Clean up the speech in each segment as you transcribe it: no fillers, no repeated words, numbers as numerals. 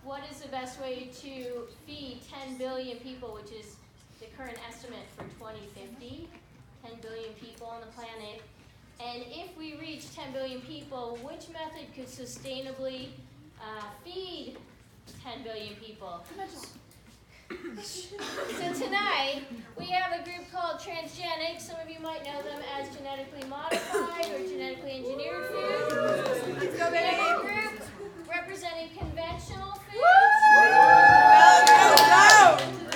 what is the best way to feed 10 billion people, which is the current estimate for 2050, 10 billion people on the planet. And if we reach 10 billion people, which method could sustainably feed 10 billion people? So tonight, we have a group called Transgenic. Some of you might know them as genetically modified or genetically engineered foods. We have a group representing conventional foods.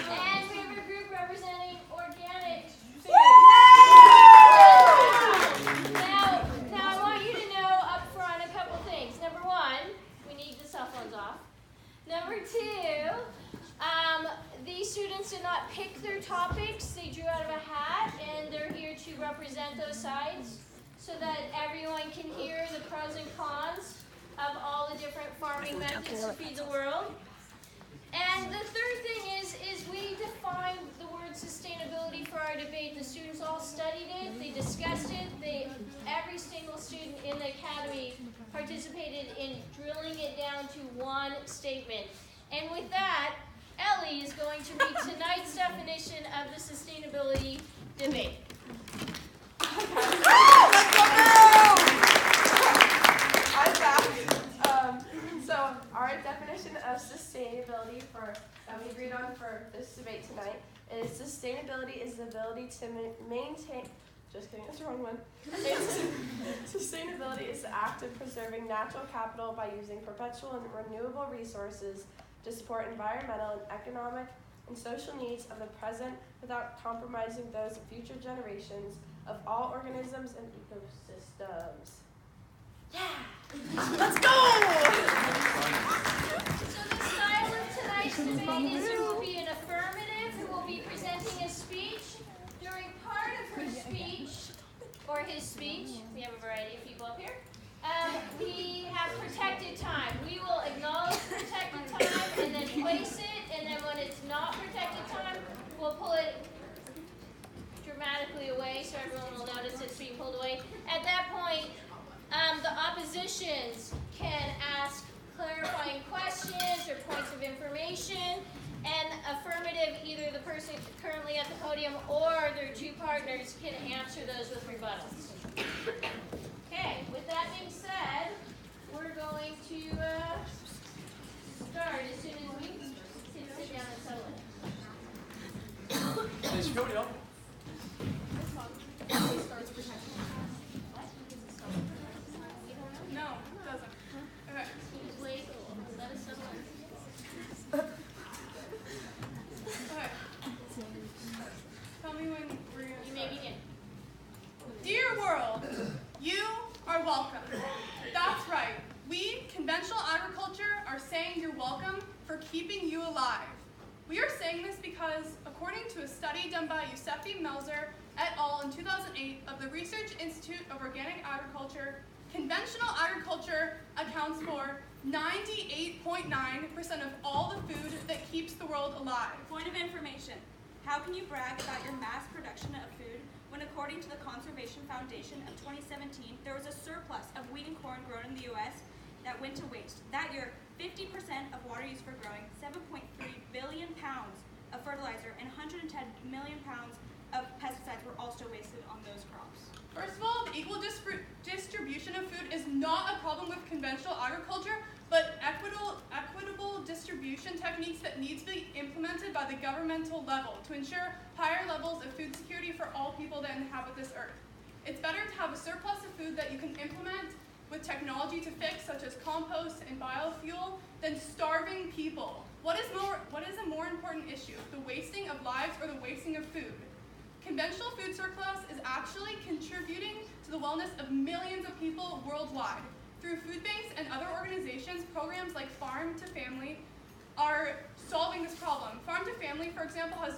And we have a group representing organic foods. Now I want you to know up front a couple things. Number one, we need the cell phones off. Number two, these students did not pick their topics. They drew out of a hat, and they're here to represent those sides so that everyone can hear the pros and cons of all the different farming methods to feed the world. And the third thing is we defined the word sustainability for our debate. The students all studied it, they discussed it, every single student in the academy participated in drilling it down to one statement. And with that, Ellie is going to read tonight's definition of the sustainability debate. I'm back. So our definition of sustainability that we agreed on for this debate tonight is sustainability is the ability to maintain. Just kidding, that's the wrong one. Sustainability is the act of preserving natural capital by using perpetual and renewable resources to support environmental and economic and social needs of the present without compromising those of future generations of all organisms and ecosystems. Yeah! Let's go! So the style of tonight's debate is there will be an affirmative who will be presenting a speech. During part of her speech, or his speech, we have a variety of people up here, we have protected time. We will acknowledge protected time and then place it, and then when it's not protected time, we'll pull it dramatically away so everyone will notice it's being pulled away. At that point, the oppositions can ask clarifying questions or points of information, and affirmative, either the person currently at the podium or their two partners can answer those with rebuttals. Okay, with that being said, we're going to start as soon as we sit down and settle in. Let's go, y'all. No, it doesn't. Okay. Just wait, let us settle in. Okay. Tell me when we're going to You may begin. Dear world, you are welcome. That's right. We, conventional agriculture, are saying you're welcome for keeping you alive. We are saying this because, according to a study done by Youssefi Melzer et al. In 2008 of the Research Institute of Organic Agriculture, conventional agriculture accounts for 98.9% of all the food that keeps the world alive. Point of information. How can you brag about your mass production of food when, according to the Conservation Foundation of 2017, there was a surplus of wheat and corn grown in the U.S. that went to waste? That year, 50% of water used for growing 7.3 billion pounds of fertilizer and 110 million pounds of pesticides were also wasted on those crops. First of all, the equal distribution of food is not a problem with conventional agriculture, but equitable distribution techniques that need to be implemented by the governmental level to ensure higher levels of food security for all people that inhabit this earth. It's better to have a surplus of food that you can implement with technology to fix, such as compost and biofuel, than starving people. What is a more important issue, the wasting of lives or the wasting of food? Conventional food surplus is actually contributing to the wellness of millions of people worldwide. Through food banks and other organizations, programs like Farm to Family are solving this problem. Farm to Family, for example, has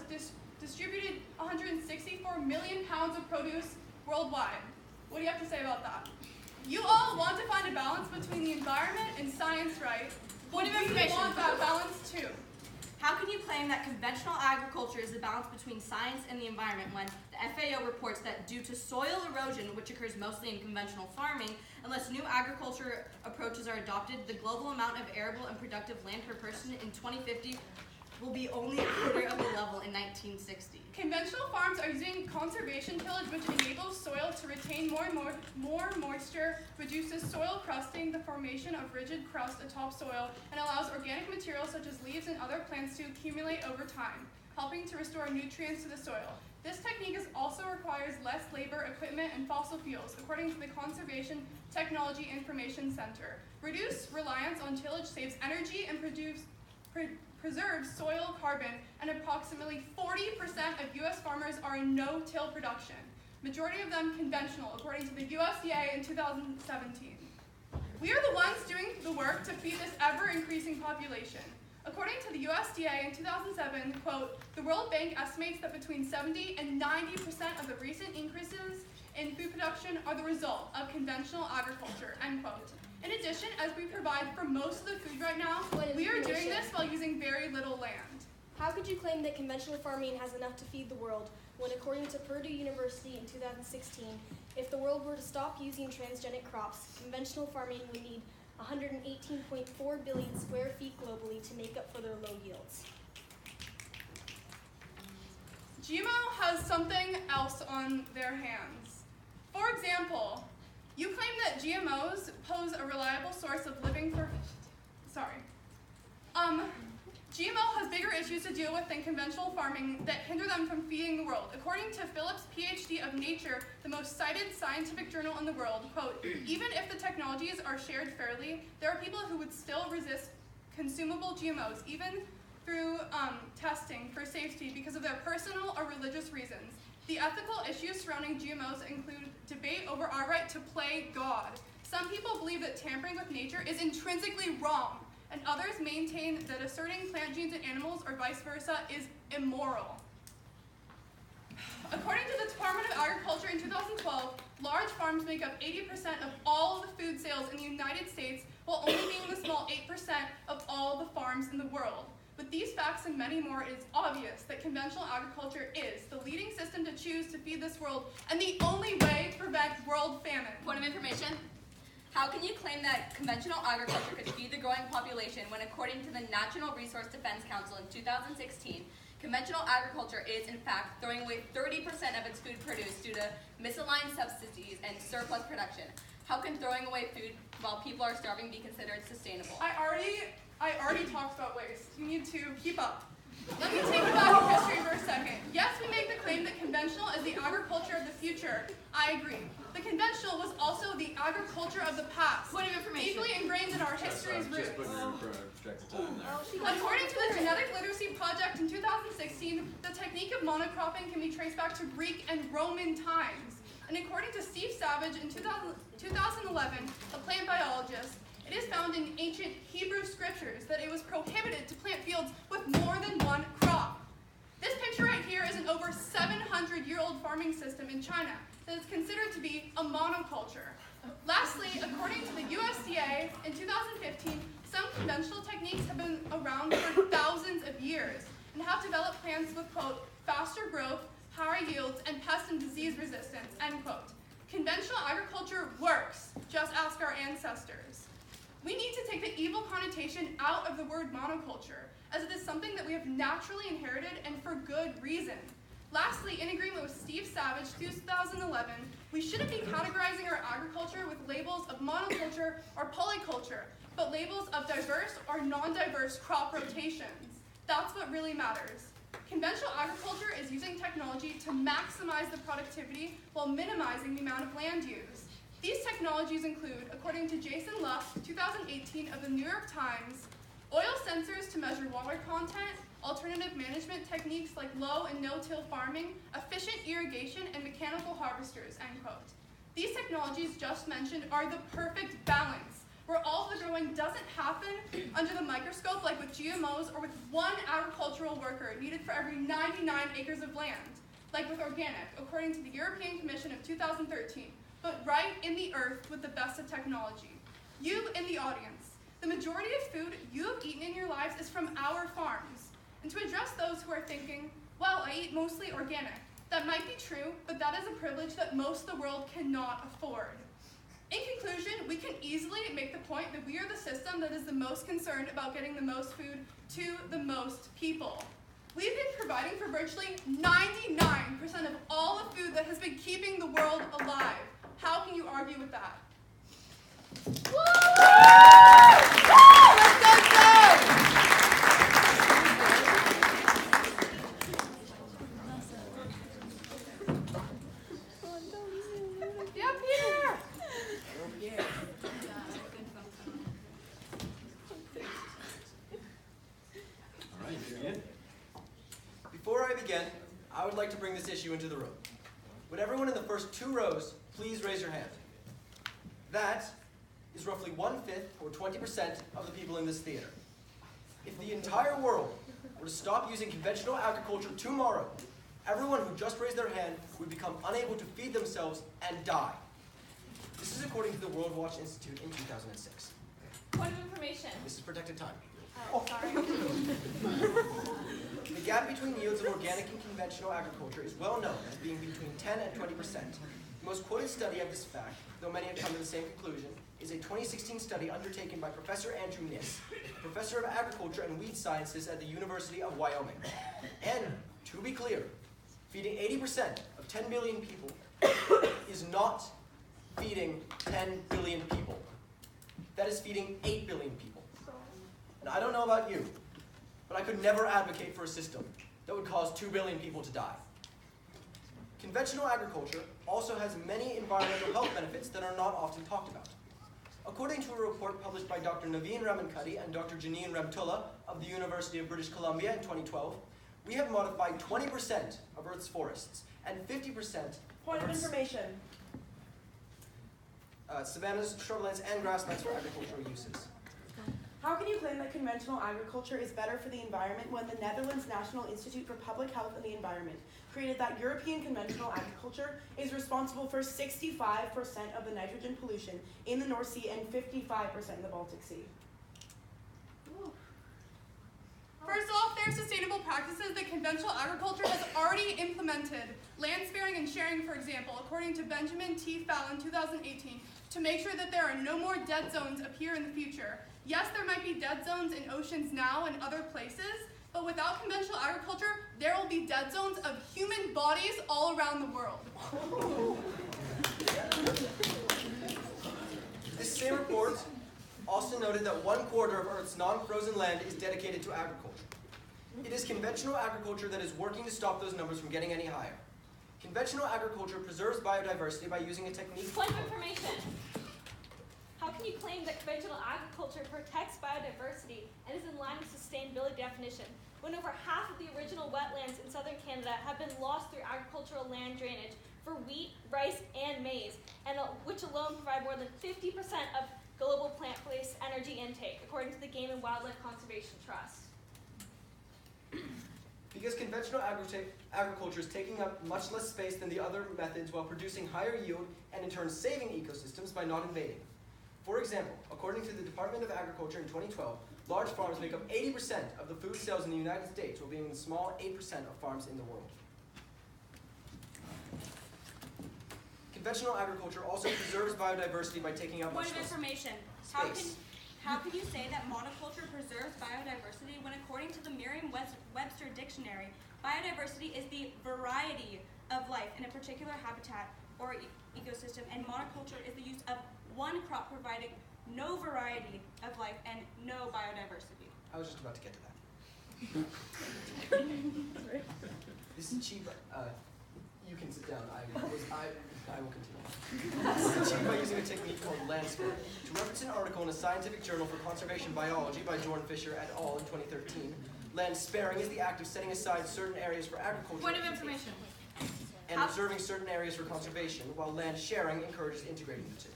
distributed 164 million pounds of produce worldwide. What do you have to say about that? You all want to find a balance between the environment and science, right? Point of We information. want that balance too. How can you claim that conventional agriculture is the balance between science and the environment when the FAO reports that due to soil erosion, which occurs mostly in conventional farming, unless new agriculture approaches are adopted, the global amount of arable and productive land per person in 2050 will be only a quarter of the level in 1960. Conventional farms are using conservation tillage, which enables soil to retain more moisture, reduces soil crusting, the formation of rigid crust atop soil, and allows organic materials such as leaves and other plants to accumulate over time, helping to restore nutrients to the soil. This technique also requires less labor, equipment, and fossil fuels, according to the Conservation Technology Information Center. Reduced reliance on tillage saves energy and preserves soil carbon, and approximately 40% of U.S. farmers are in no-till production, majority of them conventional, according to the USDA in 2017. We are the ones doing the work to feed this ever-increasing population. According to the USDA in 2007, quote, the World Bank estimates that between 70 and 90% of the recent increases in food production are the result of conventional agriculture, end quote. In addition, as we provide for most of the food right now, we are doing this while using very little land. How could you claim that conventional farming has enough to feed the world when, according to Purdue University in 2016, if the world were to stop using transgenic crops, conventional farming would need 118.4 billion square feet globally to make up for their low yields? GMO has something else on their hands. For example, you claim that GMOs pose a reliable source of living for... GMO has bigger issues to deal with than conventional farming that hinder them from feeding the world. According to Phillips, PhD of Nature, the most cited scientific journal in the world, quote, even if the technologies are shared fairly, there are people who would still resist consumable GMOs, even through testing for safety because of their personal or religious reasons. The ethical issues surrounding GMOs include debate over our right to play God. Some people believe that tampering with nature is intrinsically wrong, and others maintain that asserting plant genes in animals or vice versa is immoral. According to the Department of Agriculture in 2012, large farms make up 80% of all of the food sales in the United States, while only being the small 8% of all the farms in the world. With these facts and many more, it is obvious that conventional agriculture is the leading system to choose to feed this world and the only way to prevent world famine. Point of information. How can you claim that conventional agriculture could feed the growing population when, according to the National Resource Defense Council in 2016, conventional agriculture is, in fact, throwing away 30% of its food produce due to misaligned subsidies and surplus production? How can throwing away food while people are starving be considered sustainable? I already talked about waste. You need to keep up. Let me take you back in history for a second. Yes, we make the claim that conventional is the agriculture of the future. I agree. The conventional was also the agriculture of the past. Point of information. Deeply ingrained in our history's roots. Oh, According to the Genetic Literacy Project in 2016, the technique of monocropping can be traced back to Greek and Roman times. And according to Steve Savage in 2011, a plant biologist, it is found in ancient Hebrew scriptures that it was prohibited to plant fields with more than one crop. This picture right here is an over 700-year-old farming system in China that is considered to be a monoculture. Lastly, according to the USDA, in 2015, some conventional techniques have been around for thousands of years and have developed plants with, quote, faster growth, higher yields, and pest and disease resistance, end quote. Conventional agriculture works. Just ask our ancestors. We need to take the evil connotation out of the word monoculture, as it is something that we have naturally inherited and for good reason. Lastly, in agreement with Steve Savage, 2011, we shouldn't be categorizing our agriculture with labels of monoculture or polyculture, but labels of diverse or non-diverse crop rotations. That's what really matters. Conventional agriculture is using technology to maximize the productivity while minimizing the amount of land used. These technologies include, according to Jason Luff, 2018 of the New York Times, oil sensors to measure water content, alternative management techniques like low and no-till farming, efficient irrigation, and mechanical harvesters, end quote. These technologies just mentioned are the perfect balance, where all the growing doesn't happen under the microscope like with GMOs or with one agricultural worker needed for every 99 acres of land, like with organic, according to the European Commission of 2013. But right in the earth with the best of technology. You in the audience, the majority of food you have eaten in your lives is from our farms. And to address those who are thinking, well, I eat mostly organic. That might be true, but that is a privilege that most of the world cannot afford. In conclusion, we can easily make the point that we are the system that is the most concerned about getting the most food to the most people. We've been providing for virtually 99% of all the food that has been keeping the world alive. How can you argue with that? Before I begin, I would like to bring this issue into the room. Would everyone in the first 2 rows please raise your hand? That is roughly 1/5 or 20% of the people in this theater. If the entire world were to stop using conventional agriculture tomorrow, everyone who just raised their hand would become unable to feed themselves and die. This is according to the World Watch Institute in 2006. Point of information. This is protected time. Oh, sorry. The gap between yields of organic and conventional agriculture is well known as being between 10 and 20%. The most quoted study of this fact, though many have come to the same conclusion, is a 2016 study undertaken by Professor Andrew Niss, Professor of Agriculture and Weed Sciences at the University of Wyoming. And, to be clear, feeding 80% of 10 billion people is not feeding 10 billion people. That is feeding 8 billion people. And I don't know about you, but I could never advocate for a system that would cause 2 billion people to die. Conventional agriculture also has many environmental health benefits that are not often talked about. According to a report published by Dr. Naveen Ramankutty and Dr. Janine Remtulla of the University of British Columbia in 2012, we have modified 20% of Earth's forests and 50% Point of information. savannas, shrublands, and grasslands for agricultural uses. How can you claim that conventional agriculture is better for the environment when the Netherlands National Institute for Public Health and the Environment created that European conventional agriculture is responsible for 65% of the nitrogen pollution in the North Sea and 55% in the Baltic Sea? First off, there are sustainable practices that conventional agriculture has already implemented. Land sparing and sharing, for example, according to Benjamin T. Fallon, 2018, to make sure that there are no more dead zones appear in the future. Yes, there might be dead zones in oceans now and other places, but without conventional agriculture, there will be dead zones of human bodies all around the world. This same report also noted that 1/4 of Earth's non-frozen land is dedicated to agriculture. It is conventional agriculture that is working to stop those numbers from getting any higher. Conventional agriculture preserves biodiversity by using a technique. Point of information. How can you claim that conventional agriculture protects biodiversity and is in line with sustainability definition when over half of the original wetlands in southern Canada have been lost through agricultural land drainage for wheat, rice, and maize, and which alone provide more than 50% of global plant-based energy intake, according to the Game and Wildlife Conservation Trust? Because conventional agriculture is taking up much less space than the other methods while producing higher yield and in turn saving ecosystems by not invading. For example, according to the Department of Agriculture in 2012, large farms make up 80% of the food sales in the United States, while being the small 8% of farms in the world. Conventional agriculture also preserves biodiversity by taking up much Point of less information. space. How can you say that monoculture preserves biodiversity when, according to the Merriam-Webster dictionary, biodiversity is the variety of life in a particular habitat or ecosystem, and monoculture is the use of one crop providing no variety of life and no biodiversity? I was just about to get to that. This is cheap. You can sit down. I will continue. This is achieved by using a technique called land sparing. To reference an article in a scientific journal for conservation biology by Jordan Fisher et al. In 2013, land sparing is the act of setting aside certain areas for agriculture. Point of information. And reserving certain areas for conservation, while land sharing encourages integrating the two.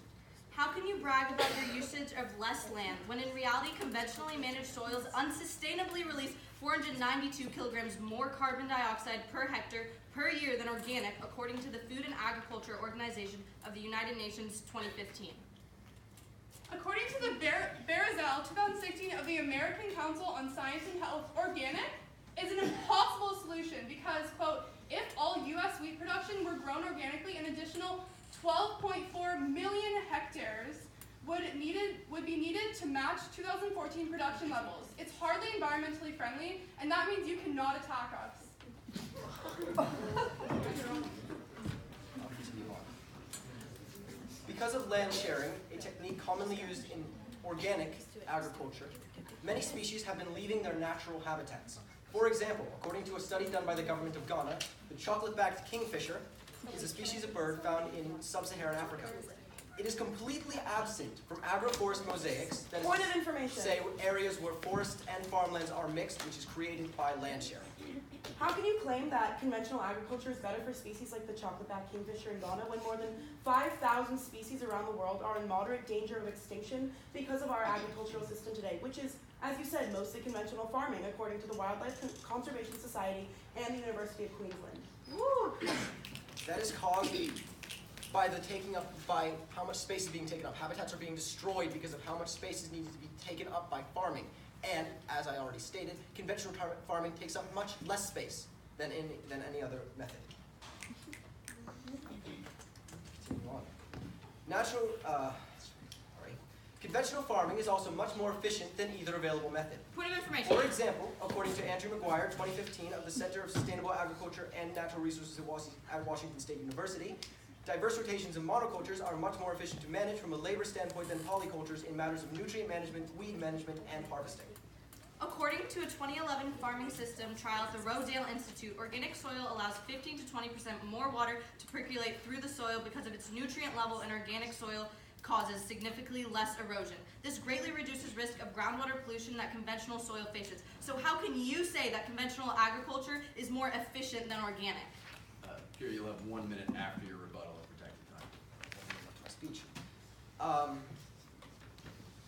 How can you brag about your usage of less land when in reality conventionally managed soils unsustainably release 492 kilograms more carbon dioxide per hectare per year than organic, according to the Food and Agriculture Organization of the United Nations 2015? According to the Barazell 2016 of the American Council on Science and Health, organic is an impossible solution because, quote, if all U.S. wheat production were grown organically, an additional 12.4 million hectares would be needed to match 2014 production levels. It's hardly environmentally friendly, and that means you cannot attack us. I'll continue on. Because of land sharing, a technique commonly used in organic agriculture, many species have been leaving their natural habitats. For example, according to a study done by the government of Ghana, the chocolate-backed kingfisher is a species of bird found in sub-Saharan Africa. It is completely absent from agroforest mosaics, that Point of information. say areas where forest and farmlands are mixed, which is created by land sharing. How can you claim that conventional agriculture is better for species like the chocolate-backed kingfisher in Ghana when more than 5,000 species around the world are in moderate danger of extinction because of our agricultural system today, which is, as you said, mostly conventional farming, according to the Wildlife Conservation Society and the University of Queensland? Woo! That is caused by how much space is being taken up. Habitats are being destroyed because of how much space is needed to be taken up by farming. And, as I already stated, conventional farming takes up much less space than any other method. Continue on. Conventional farming is also much more efficient than either available method. Point of information. For example, according to Andrew McGuire, 2015, of the Center of Sustainable Agriculture and Natural Resources at Washington State University, diverse rotations of monocultures are much more efficient to manage from a labor standpoint than polycultures in matters of nutrient management, weed management, and harvesting. According to a 2011 farming system trial at the Rodale Institute, organic soil allows 15 to 20% more water to percolate through the soil because of its nutrient level, and organic soil causes significantly less erosion. This greatly reduces risk of groundwater pollution that conventional soil faces. So how can you say that conventional agriculture is more efficient than organic? Here you'll have 1 minute after your rebuttal of protected time. My speech.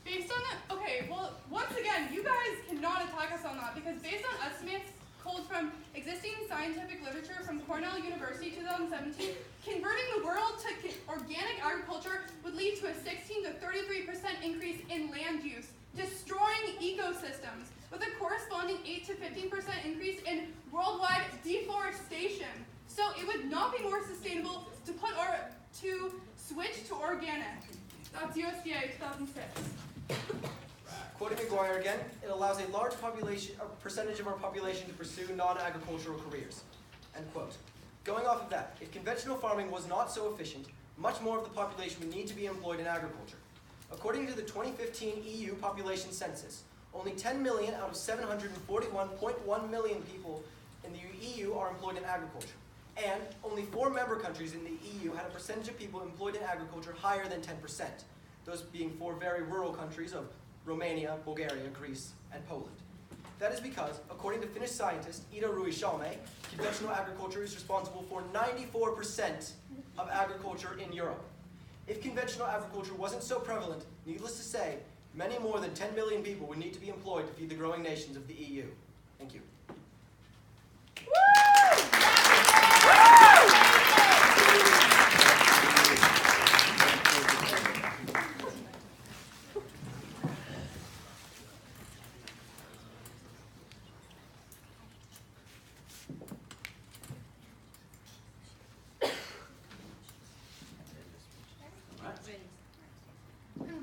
Based on the, okay, well, once again, you guys cannot attack us on that because based on estimates pulled from existing scientific literature from Cornell University 2017, converting the world to organic agriculture would lead to a 16 to 33% increase in land use, destroying ecosystems, with a corresponding 8 to 15% increase in worldwide deforestation. So it would not be more sustainable to switch to organic. That's USDA 2006. Quoting McGuire again, it allows a large percentage of our population to pursue non-agricultural careers. End quote. Going off of that, if conventional farming was not so efficient, much more of the population would need to be employed in agriculture. According to the 2015 EU population census, only 10 million out of 741.1 million people in the EU are employed in agriculture. And only 4 member countries in the EU had a percentage of people employed in agriculture higher than 10%, those being 4 very rural countries of Romania, Bulgaria, Greece, and Poland. That is because, according to Finnish scientist Ida Ruisalme, conventional agriculture is responsible for 94% of agriculture in Europe. If conventional agriculture wasn't so prevalent, needless to say, many more than 10 million people would need to be employed to feed the growing nations of the EU. Thank you.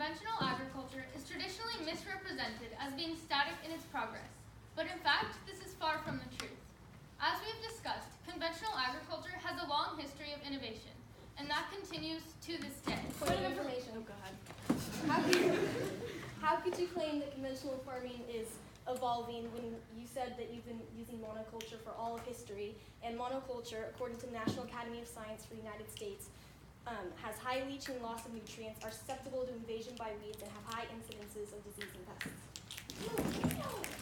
Conventional agriculture is traditionally misrepresented as being static in its progress, but in fact, this is far from the truth. As we've discussed, conventional agriculture has a long history of innovation, and that continues to this day. Point of information. Oh, God. How could you claim that conventional farming is evolving when you said that you've been using monoculture for all of history, and monoculture, according to the National Academy of Science for the United States, has high leaching, loss of nutrients, are susceptible to invasion by weeds, and have high incidences of disease and pests?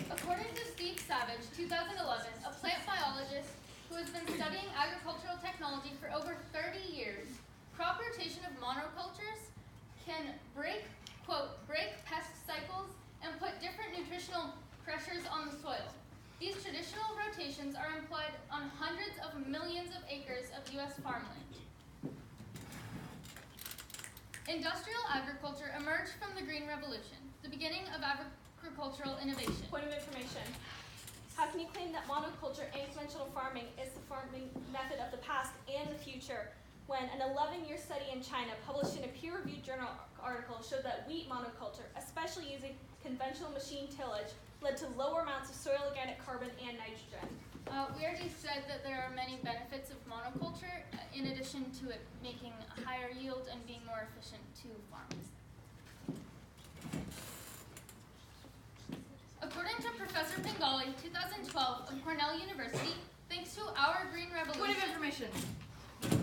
According to Steve Savage, 2011, a plant biologist who has been studying agricultural technology for over 30 years, crop rotation of monocultures can break pest cycles and put different nutritional pressures on the soil. These traditional rotations are employed on hundreds of millions of acres of U.S. farmland. Industrial agriculture emerged from the Green Revolution, the beginning of agricultural innovation. Point of information. How can you claim that monoculture and conventional farming is the farming method of the past and the future when an 11-year study in China published in a peer-reviewed journal article showed that wheat monoculture, especially using conventional machine tillage, led to lower amounts of soil organic carbon and nitrogen? We already said that there are many benefits of monoculture, in addition to it making a higher yield and being more efficient to farms. According to Professor Pingali, 2012 of Cornell University, thanks to our Green Revolution... Point of information.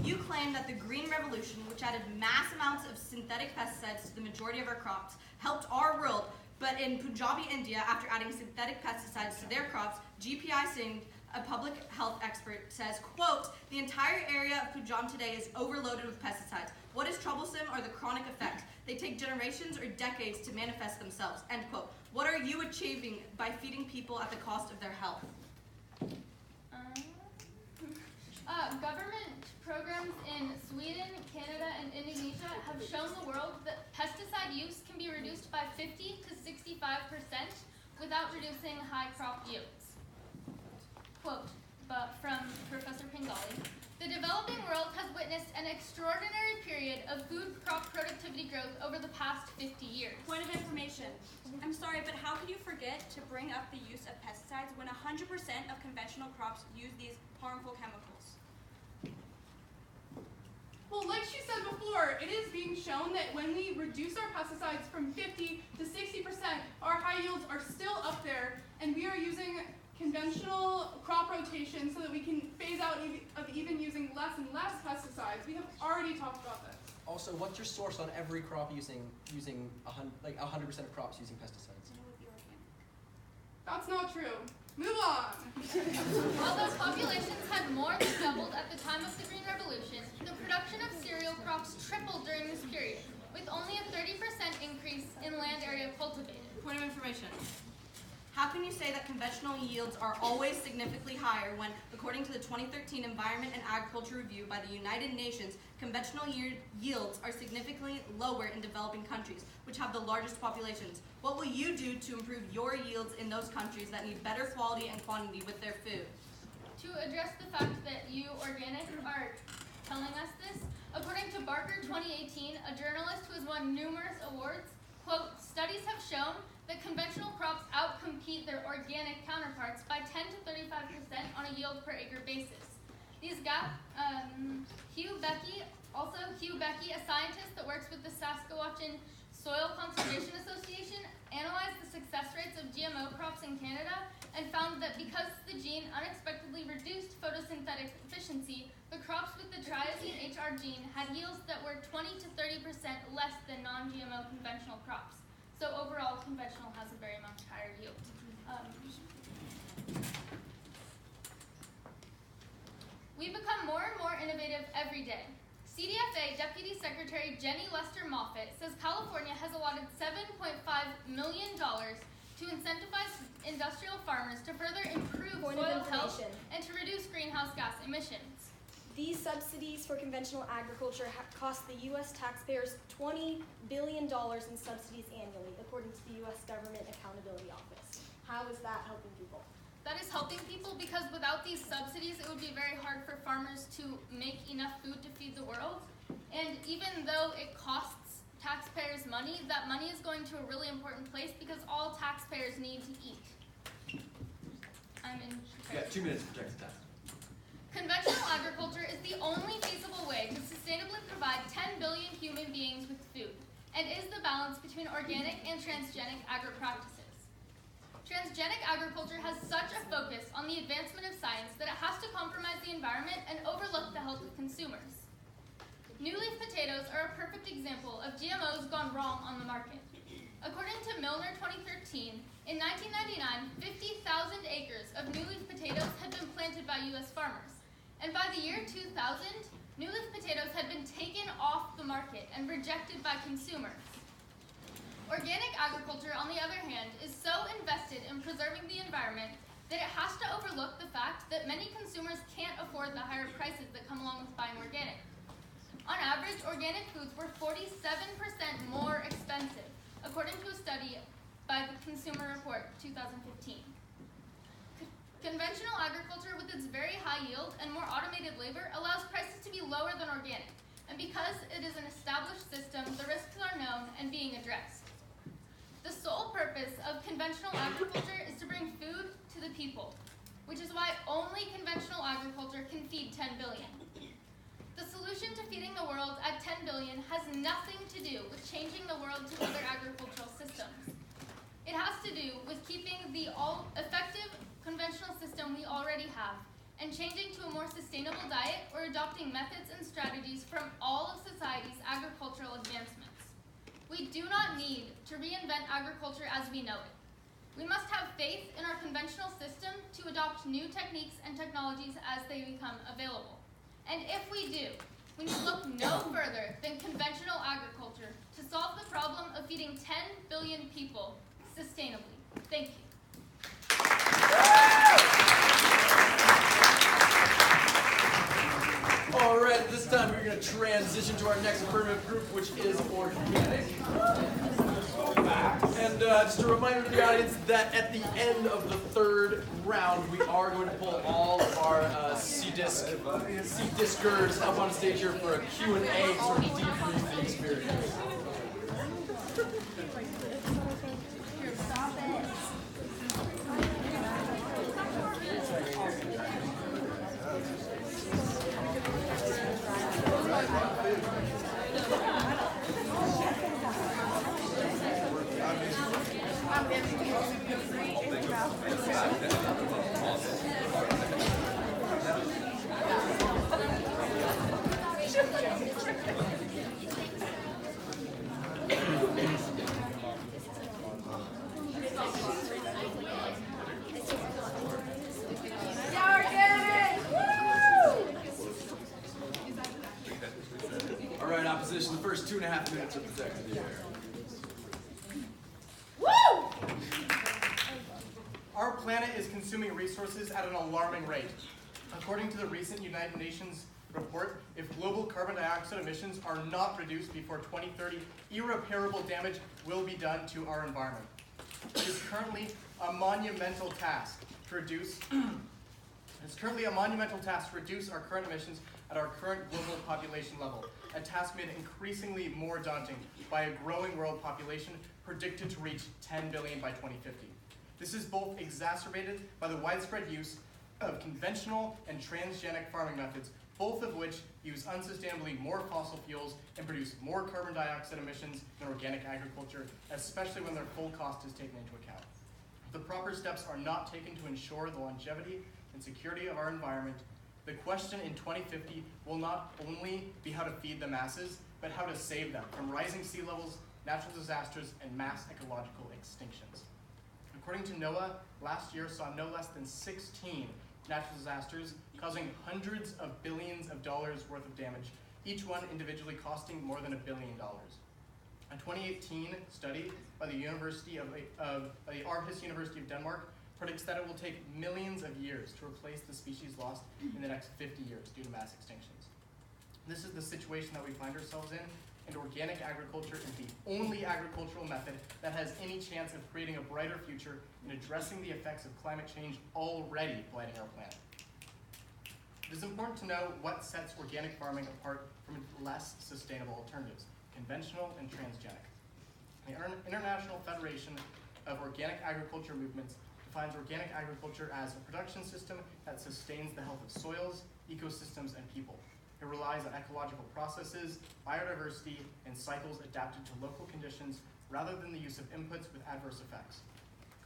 You claim that the Green Revolution, which added mass amounts of synthetic pesticides to the majority of our crops, helped our world, but in Punjabi, India, after adding synthetic pesticides to their crops, GPI Singh, a public health expert, says, quote, "The entire area of Punjab today is overloaded with pesticides. What is troublesome are the chronic effects. They take generations or decades to manifest themselves," end quote. What are you achieving by feeding people at the cost of their health? Government programs in Sweden, Canada, and Indonesia have shown the world that pesticide use can be reduced by 50 to 65% without reducing high crop yields. Quote from Professor Pingali, "The developing world has witnessed an extraordinary period of food crop productivity growth over the past 50 years. Point of information. I'm sorry, but how can you forget to bring up the use of pesticides when 100% of conventional crops use these harmful chemicals? Well, like she said before, it is being shown that when we reduce our pesticides from 50 to 60%, our high yields are still up there, and we are using conventional crop rotation so that we can phase out of even using less and less pesticides. We have already talked about this. Also, what's your source on every crop using 100% of crops using pesticides? That's not true. Move on. Although populations had more than doubled at the time of the Green Revolution, the production of cereal crops tripled during this period, with only a 30% increase in land area cultivated. Point of information. How can you say that conventional yields are always significantly higher when, according to the 2013 Environment and Agriculture Review by the United Nations, conventional yields are significantly lower in developing countries, which have the largest populations? What will you do to improve your yields in those countries that need better quality and quantity with their food? To address the fact that you organic are telling us this, according to Barker 2018, a journalist who has won numerous awards, quote, "Studies have shown that conventional crops outcompete their organic counterparts by 10 to 35% on a yield per acre basis. These Hugh Becky, a scientist that works with the Saskatchewan Soil Conservation Association, analyzed the success rates of GMO crops in Canada and found that because the gene unexpectedly reduced photosynthetic efficiency, the crops with the triazine HR gene had yields that were 20 to 30% less than non-GMO conventional crops. So overall, conventional has a very much higher yield." We become more and more innovative every day. CDFA Deputy Secretary Jenny Lester Moffitt says California has allotted $7.5 million to incentivize industrial farmers to further improve soil health and to reduce greenhouse gas emissions. These subsidies for conventional agriculture cost the U.S. taxpayers $20 billion in subsidies annually, according to the U.S. Government Accountability Office. How is that helping people? That is helping people because without these subsidies, it would be very hard for farmers to make enough food to feed the world. And even though it costs taxpayers money, that money is going to a really important place because all taxpayers need to eat. I'm in. Yeah, 2 minutes projected time. Conventional agriculture is the only feasible way to sustainably provide 10 billion human beings with food, and is the balance between organic and transgenic agri-practices. Transgenic agriculture has such a focus on the advancement of science that it has to compromise the environment and overlook the health of consumers. New leaf potatoes are a perfect example of GMOs gone wrong on the market. According to Milner 2013, in 1999, 50,000 acres of new leaf potatoes had been planted by U.S. farmers. And by the year 2000, new leaf potatoes had been taken off the market and rejected by consumers. Organic agriculture, on the other hand, is so invested in preserving the environment that it has to overlook the fact that many consumers can't afford the higher prices that come along with buying organic. On average, organic foods were 47% more expensive, according to a study by the Consumer Report 2015. Conventional agriculture with its very high yield and more automated labor allows prices to be lower than organic. And because it is an established system, the risks are known and being addressed. The sole purpose of conventional agriculture is to bring food to the people, which is why only conventional agriculture can feed 10 billion. The solution to feeding the world at 10 billion has nothing to do with changing the world to other agricultural systems. It has to do with keeping the effective conventional system we already have and changing to a more sustainable diet or adopting methods and strategies from all of society's agricultural advancements. We do not need to reinvent agriculture as we know it. We must have faith in our conventional system to adopt new techniques and technologies as they become available. And if we do, we need to look no further than conventional agriculture to solve the problem of feeding 10 billion people sustainably. Thank you. All right, at this time we're going to transition to our next affirmative group, which is organic. And just a reminder to the audience that at the end of the third round, we are going to pull all of our C-discers up on stage here for a Q&A sort of debrief the experience. All right, opposition, the first 2.5 minutes are protected here. Our planet is consuming resources at an alarming rate. According to the recent United Nations report, if global carbon dioxide emissions are not reduced before 2030, irreparable damage will be done to our environment. It is currently a monumental task to reduce our current emissions at our current global population level, a task made increasingly more daunting by a growing world population predicted to reach 10 billion by 2050. This is both exacerbated by the widespread use of conventional and transgenic farming methods, both of which use unsustainably more fossil fuels and produce more carbon dioxide emissions than organic agriculture, especially when their full cost is taken into account. If the proper steps are not taken to ensure the longevity and security of our environment, the question in 2050 will not only be how to feed the masses, but how to save them from rising sea levels, natural disasters, and mass ecological extinctions. According to NOAA, last year saw no less than 16 natural disasters, causing hundreds of billions of dollars worth of damage, each one individually costing more than $1 billion. A 2018 study by the Aarhus University of Denmark predicts that it will take millions of years to replace the species lost in the next 50 years due to mass extinctions. This is the situation that we find ourselves in, and organic agriculture is the only agricultural method that has any chance of creating a brighter future in addressing the effects of climate change already blighting our planet. It is important to know what sets organic farming apart from less sustainable alternatives, conventional and transgenic. The International Federation of Organic Agriculture Movements defines organic agriculture as a production system that sustains the health of soils, ecosystems, and people. It relies on ecological processes, biodiversity, and cycles adapted to local conditions rather than the use of inputs with adverse effects.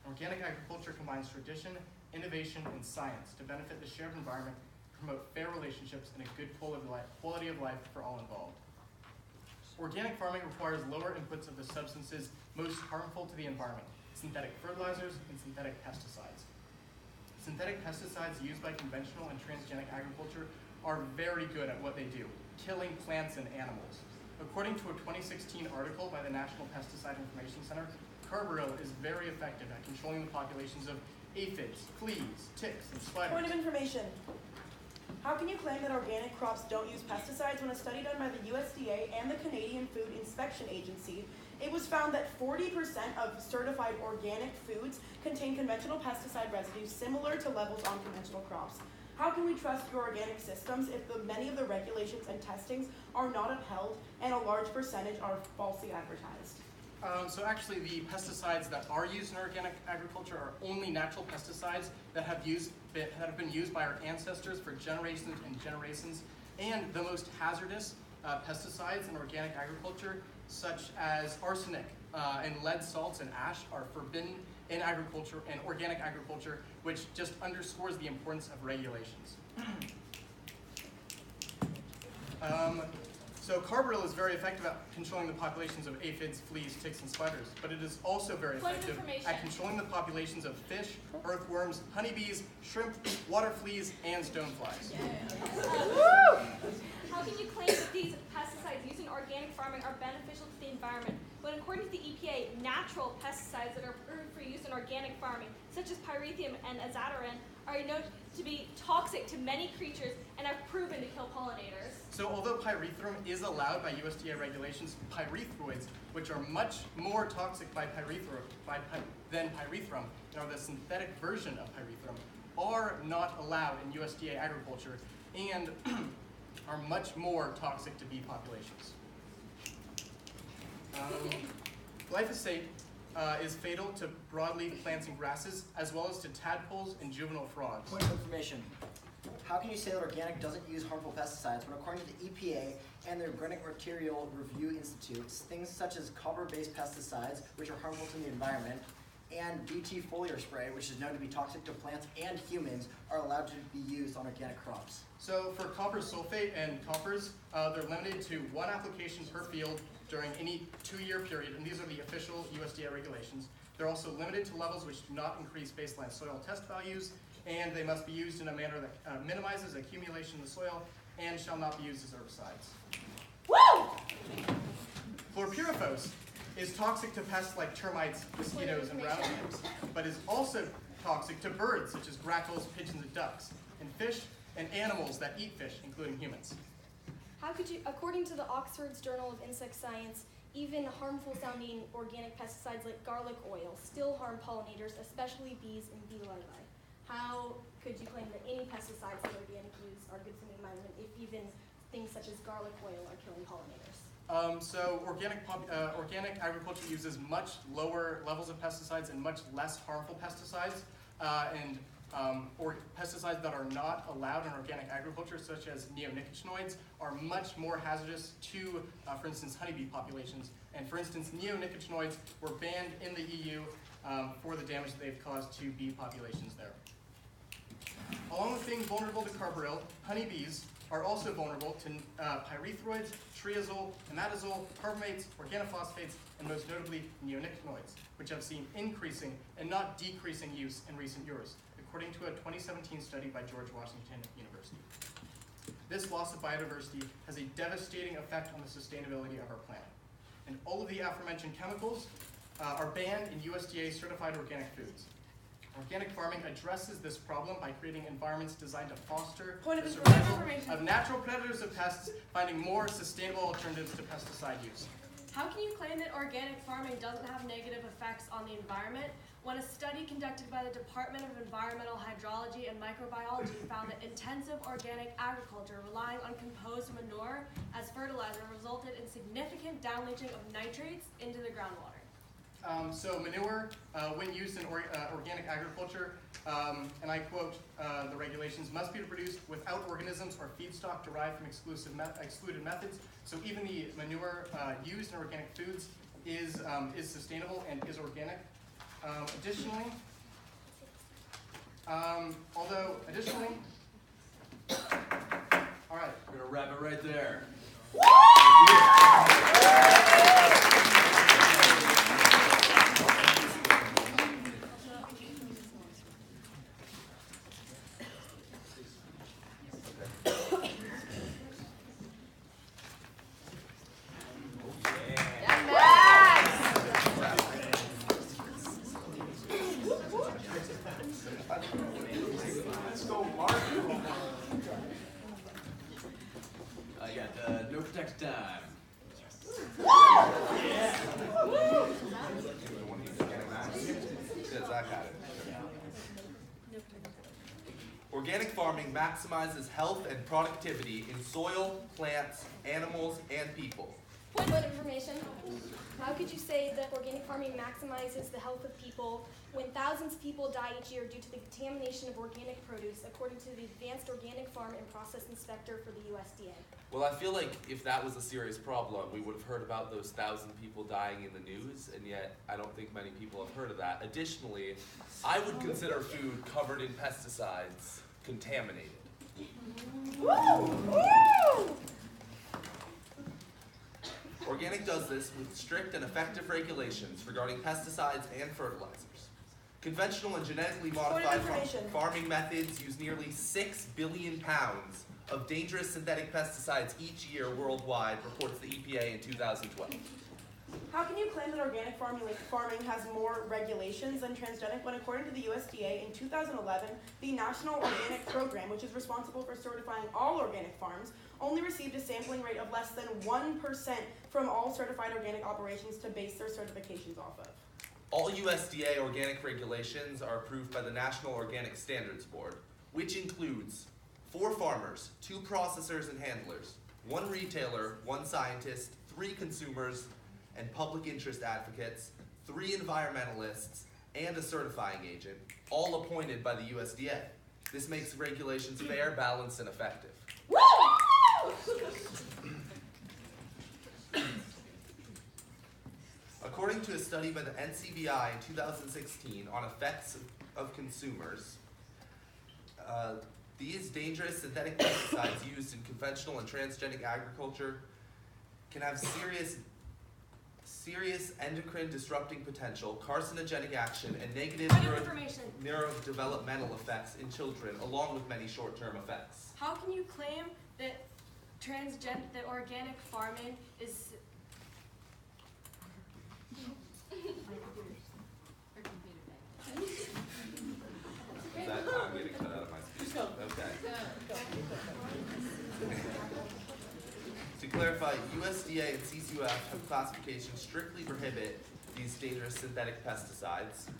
Organic agriculture combines tradition, innovation, and science to benefit the shared environment, promote fair relationships, and a good quality of life for all involved. Organic farming requires lower inputs of the substances most harmful to the environment, synthetic fertilizers and synthetic pesticides. Synthetic pesticides used by conventional and transgenic agriculture are very good at what they do, killing plants and animals. According to a 2016 article by the National Pesticide Information Center, carbaryl is very effective at controlling the populations of aphids, fleas, ticks, and spiders. Point of information. How can you claim that organic crops don't use pesticides when a study done by the USDA and the Canadian Food Inspection Agency, it was found that 40% of certified organic foods contain conventional pesticide residues similar to levels on conventional crops? How can we trust your organic systems if many of the regulations and testings are not upheld and a large percentage are falsely advertised? So actually the pesticides that are used in organic agriculture are only natural pesticides that have been used by our ancestors for generations and generations. And the most hazardous pesticides in organic agriculture, such as arsenic and lead salts and ash, are forbidden in agriculture and organic agriculture, which just underscores the importance of regulations. So carbaryl is very effective at controlling the populations of aphids, fleas, ticks, and spiders, but it is also very effective at controlling the populations of fish, earthworms, honeybees, shrimp, water fleas, and stoneflies. How can you claim that these pesticides used in organic farming are beneficial to the environment when, according to the EPA, natural pesticides that are approved for use in organic farming, such as pyrethrum and azadirachtin, are known to be toxic to many creatures and have proven to kill pollinators? So although pyrethrum is allowed by USDA regulations, pyrethroids, which are much more toxic than pyrethrum, and are the synthetic version of pyrethrum, are not allowed in USDA agriculture and are much more toxic to bee populations. Glyphosate is fatal to broadleaf plants and grasses, as well as to tadpoles and juvenile frogs. Point of information. How can you say that organic doesn't use harmful pesticides when, according to the EPA and the Organic Material Review Institute, things such as copper-based pesticides, which are harmful to the environment, and Bt foliar spray, which is known to be toxic to plants and humans, are allowed to be used on organic crops? So for copper sulfate and coppers, they're limited to 1 application per field during any 2-year period, and these are the official USDA regulations. They're also limited to levels which do not increase baseline soil test values, and they must be used in a manner that minimizes accumulation in the soil and shall not be used as herbicides. Woo! Chlorpyrifos is toxic to pests like termites, mosquitoes, and roundworms, but is also toxic to birds such as grackles, pigeons, and ducks, and fish and animals that eat fish, including humans. How could you, according to the Oxford's Journal of Insect Science, even harmful sounding organic pesticides like garlic oil still harm pollinators, especially bees and bee larvae? How could you claim that any pesticides that organic use are good for the environment if even things such as garlic oil are killing pollinators? So organic agriculture uses much lower levels of pesticides and much less harmful pesticides, or pesticides that are not allowed in organic agriculture, such as neonicotinoids, are much more hazardous to, for instance, honeybee populations. And for instance, neonicotinoids were banned in the EU for the damage that they've caused to bee populations there. Along with being vulnerable to carbaryl, honeybees are also vulnerable to pyrethroids, triazole, imatazole, carbamates, organophosphates, and most notably neonicotinoids, which have seen increasing and not decreasing use in recent years, according to a 2017 study by George Washington University. This loss of biodiversity has a devastating effect on the sustainability of our planet. And all of the aforementioned chemicals are banned in USDA certified organic foods. Organic farming addresses this problem by creating environments designed to foster the survival of natural predators of pests, finding more sustainable alternatives to pesticide use. How can you claim that organic farming doesn't have negative effects on the environment when a study conducted by the Department of Environmental Hydrology and Microbiology found that intensive organic agriculture relying on composed manure as fertilizer resulted in significant downleaching of nitrates into the groundwater? So manure, when used in organic agriculture, and I quote the regulations, must be produced without organisms or feedstock derived from excluded methods. So even the manure used in organic foods is sustainable and is organic. Additionally, all right. We're gonna wrap it right there. Let's go, Mark. no protect time. Yes, I got it. Organic farming maximizes health and productivity in soil, plants, animals, and people. Point of information. How could you say that organic farming maximizes the health of people when thousands of people die each year due to the contamination of organic produce, according to the Advanced Organic Farm and Process Inspector for the USDA? Well, I feel like if that was a serious problem, we would have heard about those 1,000 people dying in the news, and yet I don't think many people have heard of that. Additionally, I would consider food covered in pesticides contaminated. Woo! Woo! Organic does this with strict and effective regulations regarding pesticides and fertilizers. Conventional and genetically modified farming methods use nearly 6 billion pounds of dangerous synthetic pesticides each year worldwide, reports the EPA in 2012. How can you claim that organic farming has more regulations than transgenic when, according to the USDA, in 2011, the National Organic Program, which is responsible for certifying all organic farms, only received a sampling rate of less than 1% from all certified organic operations to base their certifications off of? All USDA organic regulations are approved by the National Organic Standards Board, which includes 4 farmers, 2 processors and handlers, 1 retailer, 1 scientist, 3 consumers, and public interest advocates, 3 environmentalists, and a certifying agent, all appointed by the USDA. This makes regulations fair, balanced, and effective. Woo! According to a study by the NCBI in 2016 on effects of consumers, these dangerous synthetic pesticides used in conventional and transgenic agriculture can have serious endocrine disrupting potential, carcinogenic action, and negative neurodevelopmental effects in children, along with many short-term effects. How can you claim that that organic farming is I'm getting cut out of my speech. Okay. To clarify, USDA and CCUF have classifications strictly prohibit these dangerous synthetic pesticides,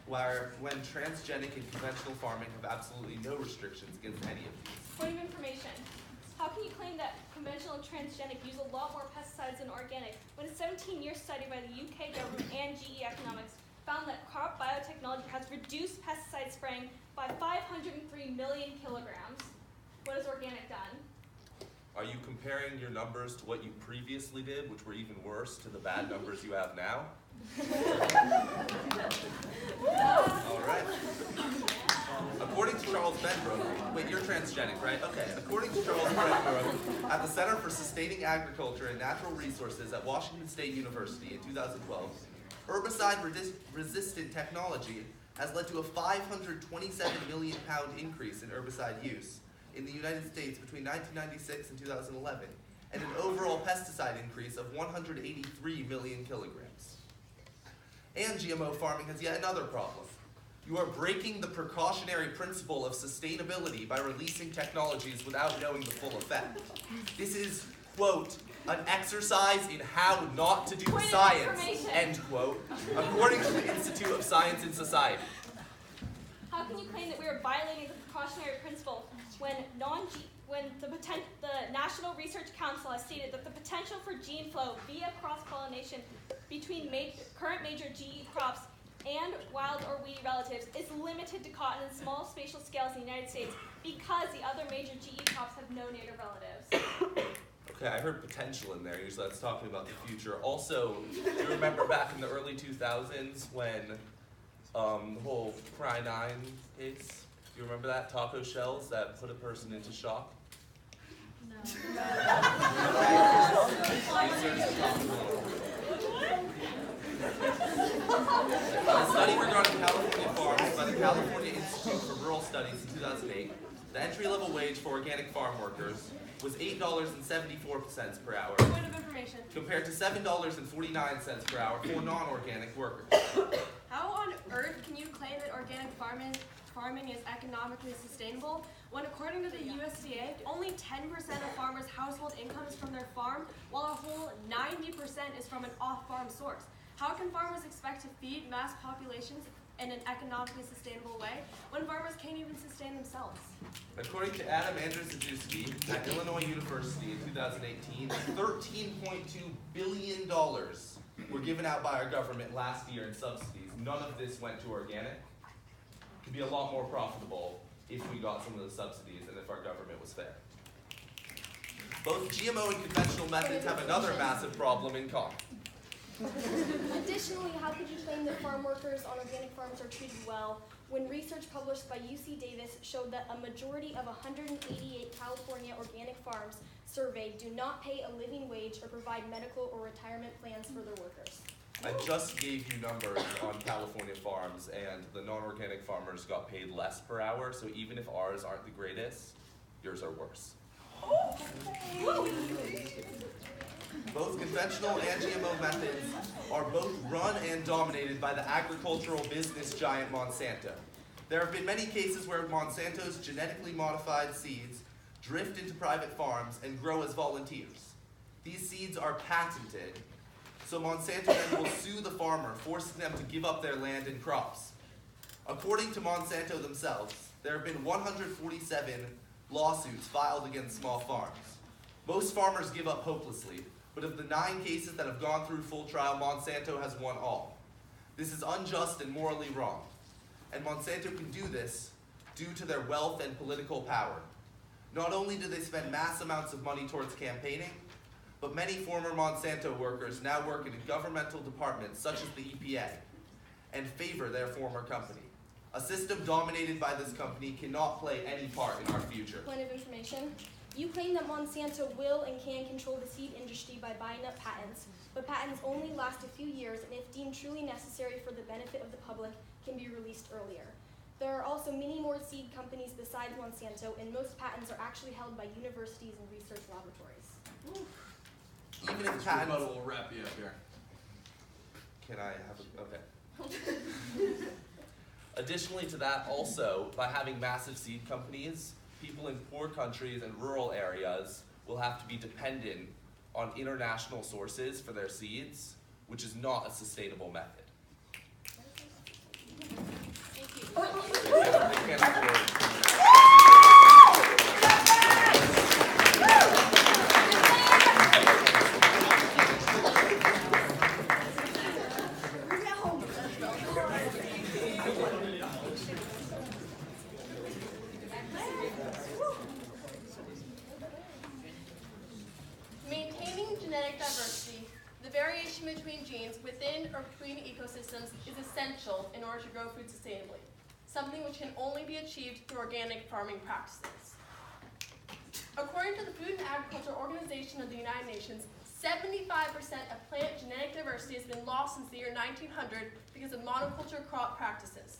when transgenic and conventional farming have absolutely no restrictions against any of these. Point of information. How can you claim that conventional and transgenic use a lot more pesticides than organic when a 17-year study by the UK government and GE Economics found that crop biotechnology has reduced pesticide spraying by 503 million kilograms? What has organic done? Are you comparing your numbers to what you previously did, which were even worse, to the bad numbers you have now? All right. According to Charles Benbrook, wait, you're transgenic, right? Okay. According to Charles Benbrook, at the Center for Sustaining Agriculture and Natural Resources at Washington State University in 2012, herbicide-resistant technology has led to a 527 million pound increase in herbicide use in the United States between 1996 and 2011, and an overall pesticide increase of 183 million kilograms. And GMO farming has yet another problem. You are breaking the precautionary principle of sustainability by releasing technologies without knowing the full effect. This is, quote, an exercise in how not to do science, end quote, according to the Institute of Science and Society. How can you claim that we are violating the precautionary principle when the National Research Council has stated that the potential for gene flow via cross-pollination between current major GE crops and wild or weed relatives is limited to cotton and small spatial scales in the United States because the other major GE crops have no native relatives? Okay, I heard potential in there. Usually that's talking about the future. Also, do you remember back in the early 2000s when the whole Cry9 case? Do you remember that? Taco shells that put a person into shock? No. A study regarding California farms by the California Institute for Rural Studies in 2008, the entry-level wage for organic farm workers was $8.74 per hour, point of information? compared to $7.49 per hour for non-organic workers. How on earth can you claim that organic farming is economically sustainable when, according to the USDA, only 10% of farmers' household incomes from their farm, while a whole 90% is from an off-farm source. How can farmers expect to feed mass populations in an economically sustainable way when farmers can't even sustain themselves? According to Adam Andrzejewski at Illinois University in 2018, $13.2 billion were given out by our government last year in subsidies. None of this went to organic. It could be a lot more profitable if we got some of those subsidies and if our government was fair. Both GMO and conventional methods have another massive problem in common. Additionally, how could you claim that farm workers on organic farms are treated well when research published by UC Davis showed that a majority of 188 California organic farms surveyed do not pay a living wage or provide medical or retirement plans for their workers? I just gave you numbers on California farms, and the non-organic farmers got paid less per hour, so even if ours aren't the greatest, yours are worse. Both conventional and GMO methods are both run and dominated by the agricultural business giant Monsanto. There have been many cases where Monsanto's genetically modified seeds drift into private farms and grow as volunteers. These seeds are patented, so Monsanto then will sue the farmer, forcing them to give up their land and crops. According to Monsanto themselves, there have been 147 lawsuits filed against small farms. Most farmers give up hopelessly, but of the 9 cases that have gone through full trial, Monsanto has won all. This is unjust and morally wrong. And Monsanto can do this due to their wealth and political power. Not only do they spend mass amounts of money towards campaigning, but many former Monsanto workers now work in governmental departments such as the EPA and favor their former company. A system dominated by this company cannot play any part in our future. Point of information. You claim that Monsanto will and can control the seed industry by buying up patents, but patents only last a few years and if deemed truly necessary for the benefit of the public, can be released earlier. There are also many more seed companies besides Monsanto, and most patents are actually held by universities and research laboratories. Even if patents... will wrap you up here. Can I have a... Okay. Additionally to that, also, by having massive seed companies, people in poor countries and rural areas will have to be dependent on international sources for their seeds, which is not a sustainable method. They can't afford. Maintaining genetic diversity, the variation between genes within or between ecosystems, is essential in order to grow food sustainably, something which can only be achieved through organic farming practices. According to the Food and Agriculture Organization of the United Nations, 75% of plant genetic diversity has been lost since the year 1900 because of monoculture crop practices.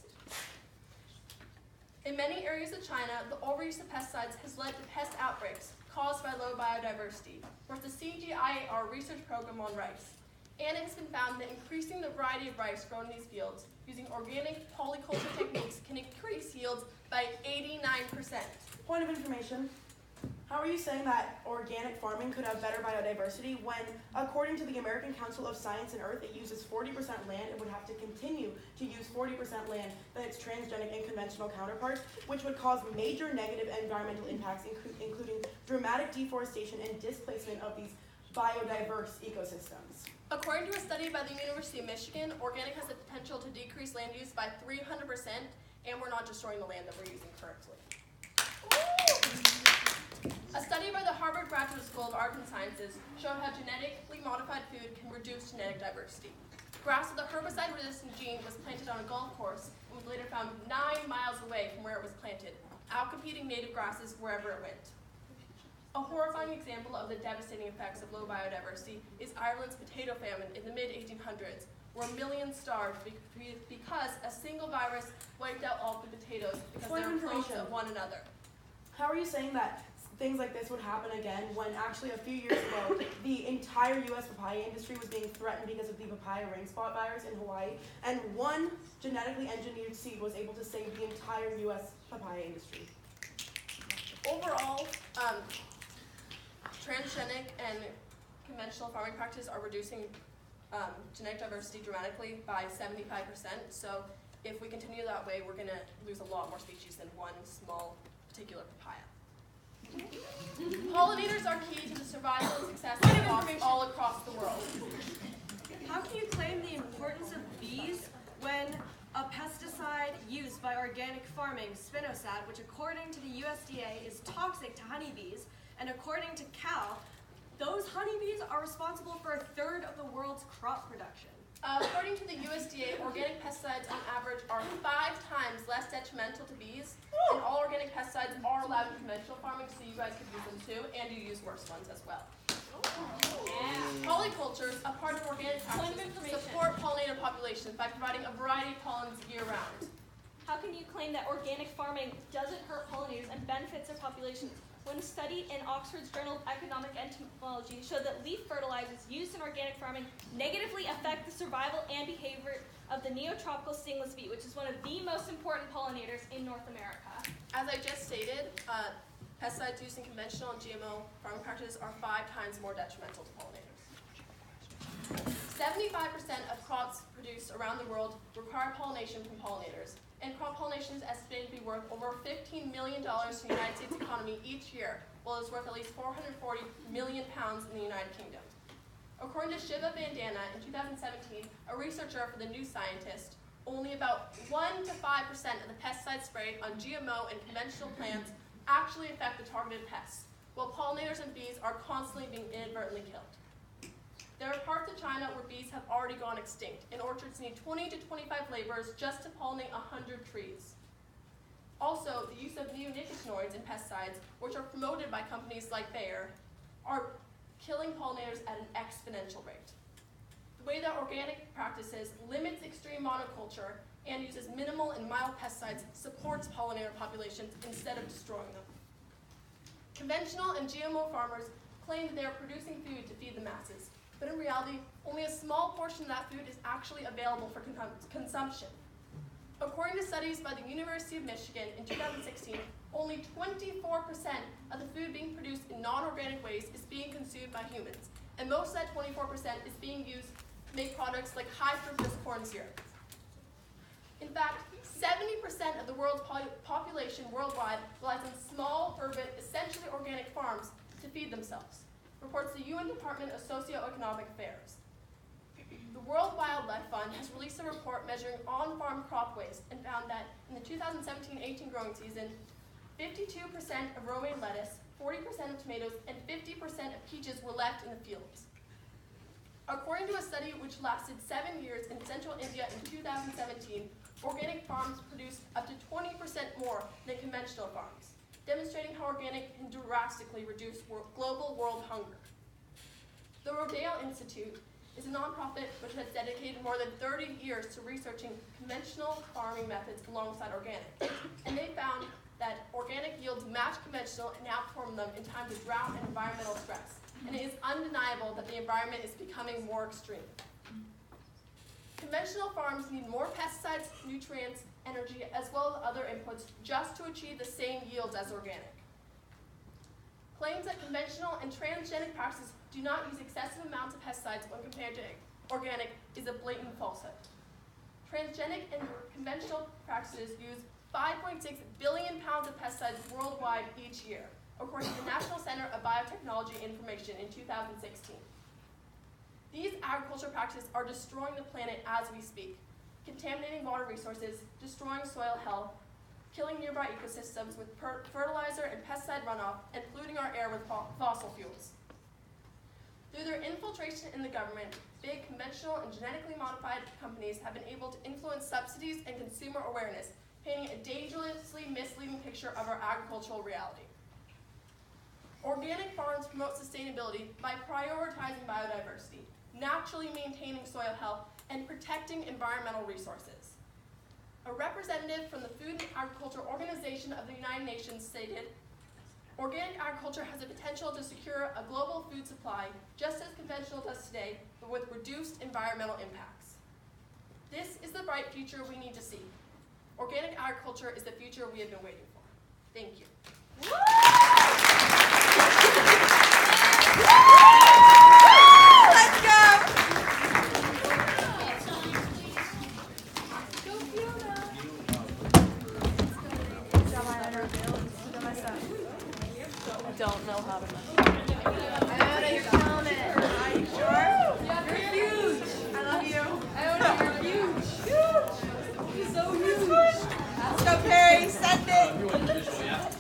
In many areas of China, the overuse of pesticides has led to pest outbreaks caused by low biodiversity, whereas the CGIAR research program on rice. And it has been found that increasing the variety of rice grown in these fields using organic polyculture techniques can increase yields by 89%. Point of information. How are you saying that organic farming could have better biodiversity when, according to the American Council of Science and Earth, it uses 40% land and would have to continue to use 40% land than its transgenic and conventional counterparts, which would cause major negative environmental impacts, including dramatic deforestation and displacement of these biodiverse ecosystems? According to a study by the University of Michigan, organic has the potential to decrease land use by 300%, and we're not destroying the land that we're using currently. A study by the Harvard Graduate School of Arts and Sciences showed how genetically modified food can reduce genetic diversity. Grass with a herbicide-resistant gene was planted on a golf course and was later found 9 miles away from where it was planted, outcompeting native grasses wherever it went. A horrifying example of the devastating effects of low biodiversity is Ireland's potato famine in the mid-1800s, where millions starved because a single virus wiped out all the potatoes because they were clones of one another. How are you saying that things like this would happen again when actually a few years ago the entire U.S. papaya industry was being threatened because of the papaya ring spot virus in Hawaii, and one genetically engineered seed was able to save the entire U.S. papaya industry? Overall, transgenic and conventional farming practices are reducing genetic diversity dramatically by 75%. So if we continue that way, we're going to lose a lot more species than one small particular papaya. Pollinators are key to the survival and success of crops all across the world. How can you claim the importance of bees when a pesticide used by organic farming, spinosad, which according to the USDA is toxic to honeybees, and according to Cal, those honeybees are responsible for a third of the world's crop production? According to the USDA, organic pesticides on average are 5 times less detrimental to bees, and all organic pesticides are allowed in conventional farming, so you guys could use them too, and you use worse ones as well. Polycultures, a part of organic practices, support pollinator populations by providing a variety of pollens year-round. How can you claim that organic farming doesn't hurt pollinators and benefits their populations when a study in Oxford's Journal of Economic Entomology showed that leaf fertilizers used in organic farming negatively affect the survival and behavior of the neotropical stingless bee, which is one of the most important pollinators in North America? As I just stated, pesticides used in conventional and GMO farming practices are 5 times more detrimental to pollinators. 75% of crops produced around the world require pollination from pollinators, and crop pollination is estimated to be worth over $15 million to the United States economy each year, while it's worth at least 440 million pounds in the United Kingdom. According to Shiva Vandana in 2017, a researcher for the New Scientist, only about 1 to 5% of the pesticides sprayed on GMO and conventional plants actually affect the targeted pests, while pollinators and bees are constantly being inadvertently killed. There are parts of China where bees have already gone extinct, and orchards need 20 to 25 laborers just to pollinate 100 trees. Also, the use of neonicotinoids in pesticides, which are promoted by companies like Bayer, are killing pollinators at an exponential rate. The way that organic practices limits extreme monoculture and uses minimal and mild pesticides supports pollinator populations instead of destroying them. Conventional and GMO farmers claim that they are producing food to feed the masses, but in reality, only a small portion of that food is actually available for consumption. According to studies by the University of Michigan in 2016, only 24% of the food being produced in non-organic ways is being consumed by humans, and most of that 24% is being used to make products like high fructose corn syrup. In fact, 70% of the world's population worldwide relies on small, urban, essentially organic farms to feed themselves, reports the UN Department of Socioeconomic Affairs. The World Wildlife Fund has released a report measuring on-farm crop waste and found that in the 2017-18 growing season, 52% of romaine lettuce, 40% of tomatoes, and 50% of peaches were left in the fields. According to a study which lasted 7 years in central India in 2017, organic farms produced up to 20% more than conventional farms, demonstrating how organic can drastically reduce global world hunger. The Rodale Institute is a nonprofit which has dedicated more than 30 years to researching conventional farming methods alongside organic, and they found that organic yields match conventional and outperform them in times of drought and environmental stress, and it is undeniable that the environment is becoming more extreme. Conventional farms need more pesticides, nutrients, energy, as well as other inputs just to achieve the same yields as organic. Claims that conventional and transgenic practices do not use excessive amounts of pesticides when compared to organic is a blatant falsehood. Transgenic and conventional practices use 5.6 billion pounds of pesticides worldwide each year, according to the National Center of Biotechnology Information in 2016. These agriculture practices are destroying the planet as we speak, contaminating water resources, destroying soil health, killing nearby ecosystems with fertilizer and pesticide runoff, and polluting our air with fossil fuels. Through their infiltration in the government, big conventional and genetically modified companies have been able to influence subsidies and consumer awareness, painting a dangerously misleading picture of our agricultural reality. Organic farms promote sustainability by prioritizing biodiversity, naturally maintaining soil health, and protecting environmental resources. A representative from the Food and Agriculture Organization of the United Nations stated, "Organic agriculture has the potential to secure a global food supply, just as conventional does today, but with reduced environmental impacts." This is the bright future we need to see. Organic agriculture is the future we have been waiting for. Thank you. Let's go! Don't know how to. Iona, you're killing it. Are you sure? You're huge. I love you. Iona, you're huge. You're so huge. Let's go, Perry. Send it. You want the visual, yeah?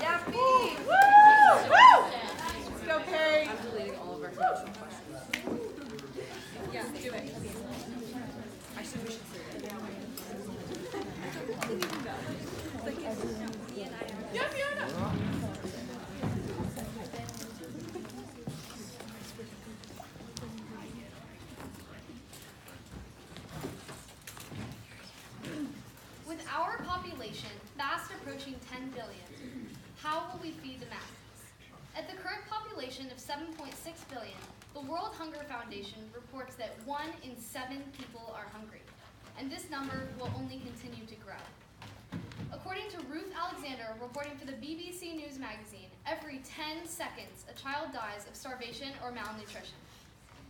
Yeah, me. Woo! Let's go, Perry. I'm deleting all of our conventional questions. Yeah, do it. Actually, we should say it. Yeah, Fiona. With our population fast approaching 10 billion, how will we feed the masses? At the current population of 7.6 billion, the World Hunger Foundation reports that 1 in 7 people are hungry, and this number will only continue to grow. According to Ruth Alexander, reporting for the BBC News magazine, every 10 seconds a child dies of starvation or malnutrition.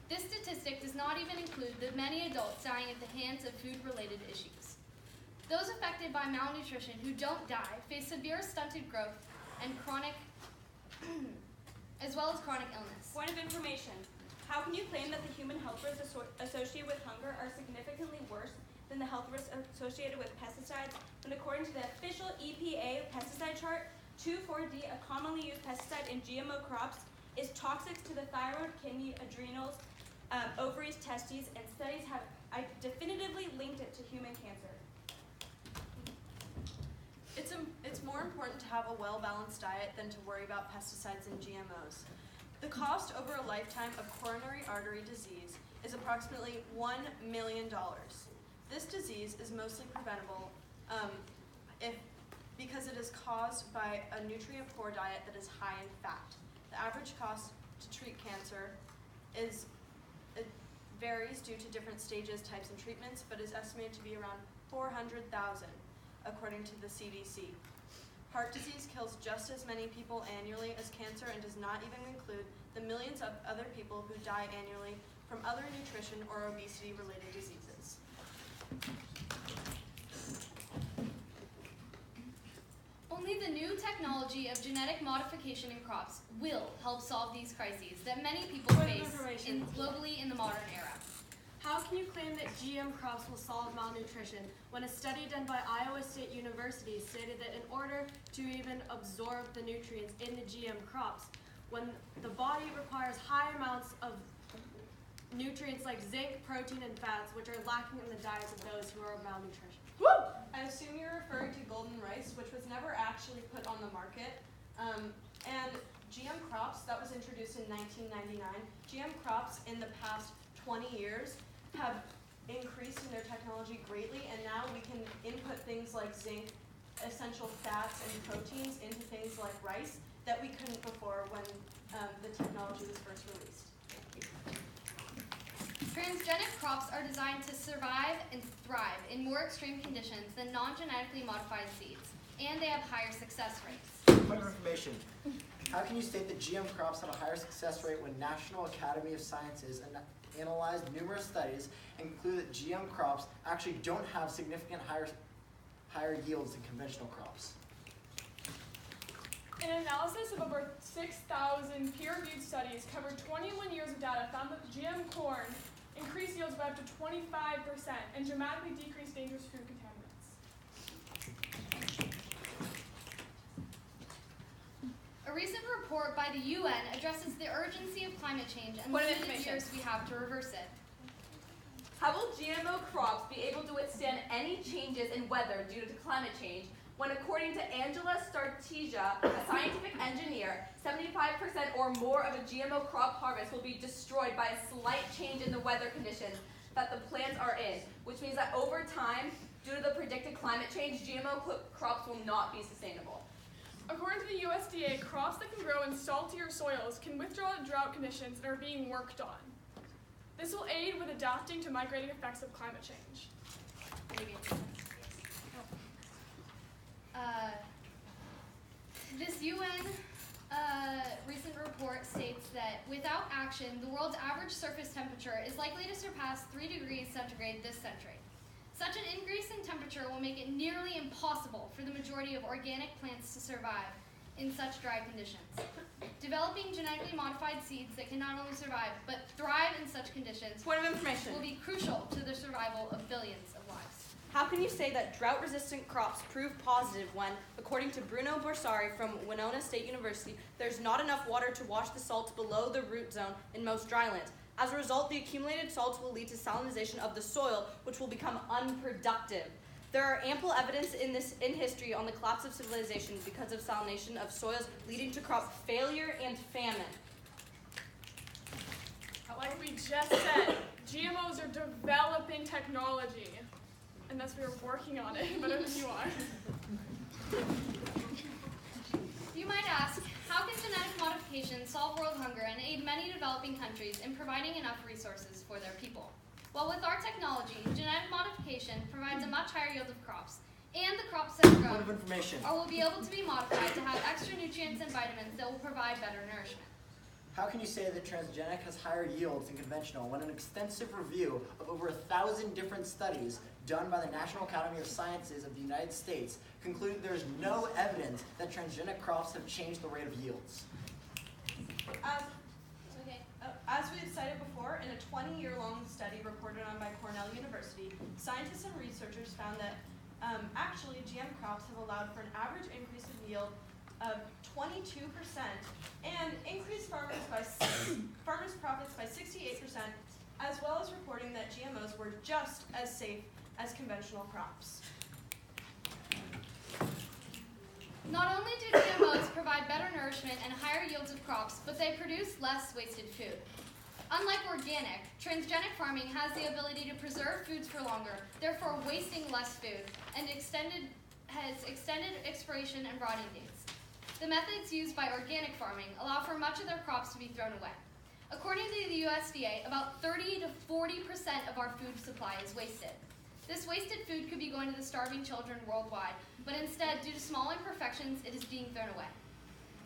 This statistic does not even include the many adults dying at the hands of food-related issues. Those affected by malnutrition who don't die face severe stunted growth and chronic, as well as chronic illness. Point of information. How can you claim that the human health risks associated with hunger are significantly worse than the health risks associated with pesticides when according to the official EPA pesticide chart, 2,4-D, a commonly used pesticide in GMO crops, is toxic to the thyroid, kidney, adrenals, ovaries, testes, and studies have definitively linked it to human cancer. It's more important to have a well-balanced diet than to worry about pesticides and GMOs. The cost over a lifetime of coronary artery disease is approximately $1 million. This disease is mostly preventable because it is caused by a nutrient-poor diet that is high in fat. The average cost to treat cancer it varies due to different stages, types, and treatments, but is estimated to be around 400,000, according to the CDC. Heart disease kills just as many people annually as cancer and does not even include the millions of other people who die annually from other nutrition or obesity-related diseases. Only the new technology of genetic modification in crops will help solve these crises that many people face globally in the modern era. How can you claim that GM crops will solve malnutrition when a study done by Iowa State University stated that in order to even absorb the nutrients in the GM crops, when the body requires high amounts of nutrients like zinc, protein, and fats, which are lacking in the diets of those who are malnutrition? Woo! I assume you're referring to golden rice, which was never actually put on the market. And GM crops, that was introduced in 1999. GM crops in the past 20 years have increased in their technology greatly, and now we can input things like zinc, essential fats, and proteins into things like rice that we couldn't before when the technology was first released. Transgenic crops are designed to survive and thrive in more extreme conditions than non-genetically modified seeds, and they have higher success rates. Point of information. How can you state that GM crops have a higher success rate when National Academy of Sciences analyzed numerous studies and concluded that GM crops actually don't have significant higher yields than conventional crops? An analysis of over 6,000 peer-reviewed studies covered 21 years of data found that GM corn increased yields by up to 25% and dramatically decreased dangerous food contaminants. A recent report by the UN addresses the urgency of climate change and the limited years we have to reverse it. How will GMO crops be able to withstand any changes in weather due to climate change when, according to Angela Startija, a scientific engineer, 75% or more of a GMO crop harvest will be destroyed by a slight change in the weather conditions that the plants are in, which means that over time, due to the predicted climate change, GMO crops will not be sustainable. According to the USDA, crops that can grow in saltier soils can withdraw drought conditions and are being worked on. This will aid with adapting to migrating effects of climate change. This UN recent report states that without action, the world's average surface temperature is likely to surpass 3 degrees centigrade this century. Such an increase in temperature will make it nearly impossible for the majority of organic plants to survive in such dry conditions. Developing genetically modified seeds that can not only survive, but thrive in such conditions Point of information. will be crucial to the survival of billions of lives. How can you say that drought-resistant crops prove positive when, according to Bruno Borsari from Winona State University, there's not enough water to wash the salts below the root zone in most drylands? As a result, the accumulated salts will lead to salinization of the soil, which will become unproductive. There are ample evidence in history on the collapse of civilization because of salination of soils, leading to crop failure and famine. Like we just said, GMOs are developing technology. And thus we are working on it, better than you are. You might ask, how can genetic modification solve world hunger and aid many developing countries in providing enough resources for their people? Well, with our technology, genetic modification provides a much higher yield of crops, and the crops that grow Point of information. will be able to be modified to have extra nutrients and vitamins that will provide better nourishment. How can you say that transgenic has higher yields than conventional when an extensive review of over 1,000 different studies done by the National Academy of Sciences of the United States concluded there is no evidence that transgenic crops have changed the rate of yields? As we have cited before, in a 20-year-long study reported on by Cornell University, scientists and researchers found that actually GM crops have allowed for an average increase in yield of 22% and increased farmers' profits by 68%, as well as reporting that GMOs were just as safe as conventional crops. Not only do GMOs provide better nourishment and higher yields of crops, but they produce less wasted food. Unlike organic, transgenic farming has the ability to preserve foods for longer, therefore wasting less food, and has extended expiration and rotting dates. The methods used by organic farming allow for much of their crops to be thrown away. According to the USDA, about 30 to 40% of our food supply is wasted. This wasted food could be going to the starving children worldwide, but instead, due to small imperfections, it is being thrown away.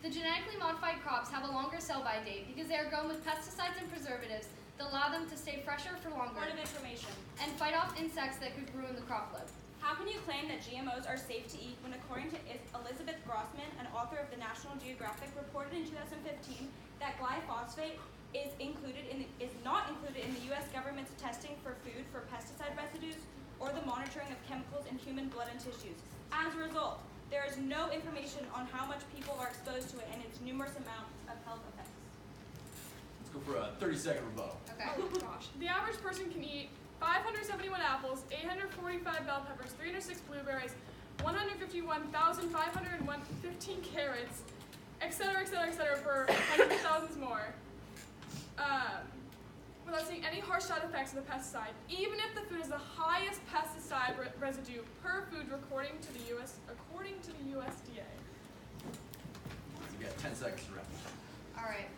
The genetically modified crops have a longer sell-by date because they are grown with pesticides and preservatives that allow them to stay fresher for longer Point of information. and fight off insects that could ruin the crop load. How can you claim that GMOs are safe to eat when, according to Elizabeth Grossman, an author of the National Geographic, reported in 2015 that glyphosate is not included in the U.S. government's testing for food for pesticide residues or the monitoring of chemicals in human blood and tissues? As a result, there is no information on how much people are exposed to it and its numerous amounts of health effects. Let's go for a 30-second rebuttal. Okay. Oh gosh. The average person can eat 571 apples, 845 bell peppers, 306 blueberries, 151,515 carrots, etc., for hundreds of thousands more, without seeing any harsh side effects of the pesticide, even if the food is the highest pesticide residue per food according to the USDA. You got 10 seconds to wrap. All right.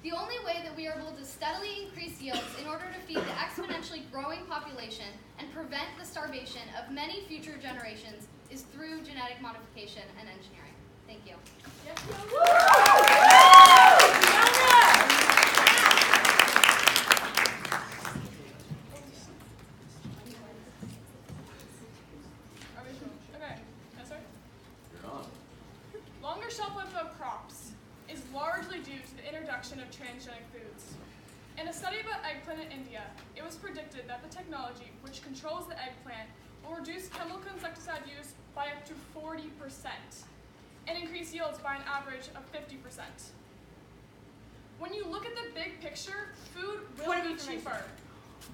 The only way that we are able to steadily increase yields in order to feed the exponentially growing population and prevent the starvation of many future generations is through genetic modification and engineering. Thank you. Okay, yes, sir? You're on. Longer shelf life of crops is largely due to the introduction of transgenic foods. In a study about eggplant in India, it was predicted that the technology, which controls the eggplant, will reduce chemical insecticide use by up to 40% and increase yields by an average of 50%. When you look at the big picture, food will be cheaper,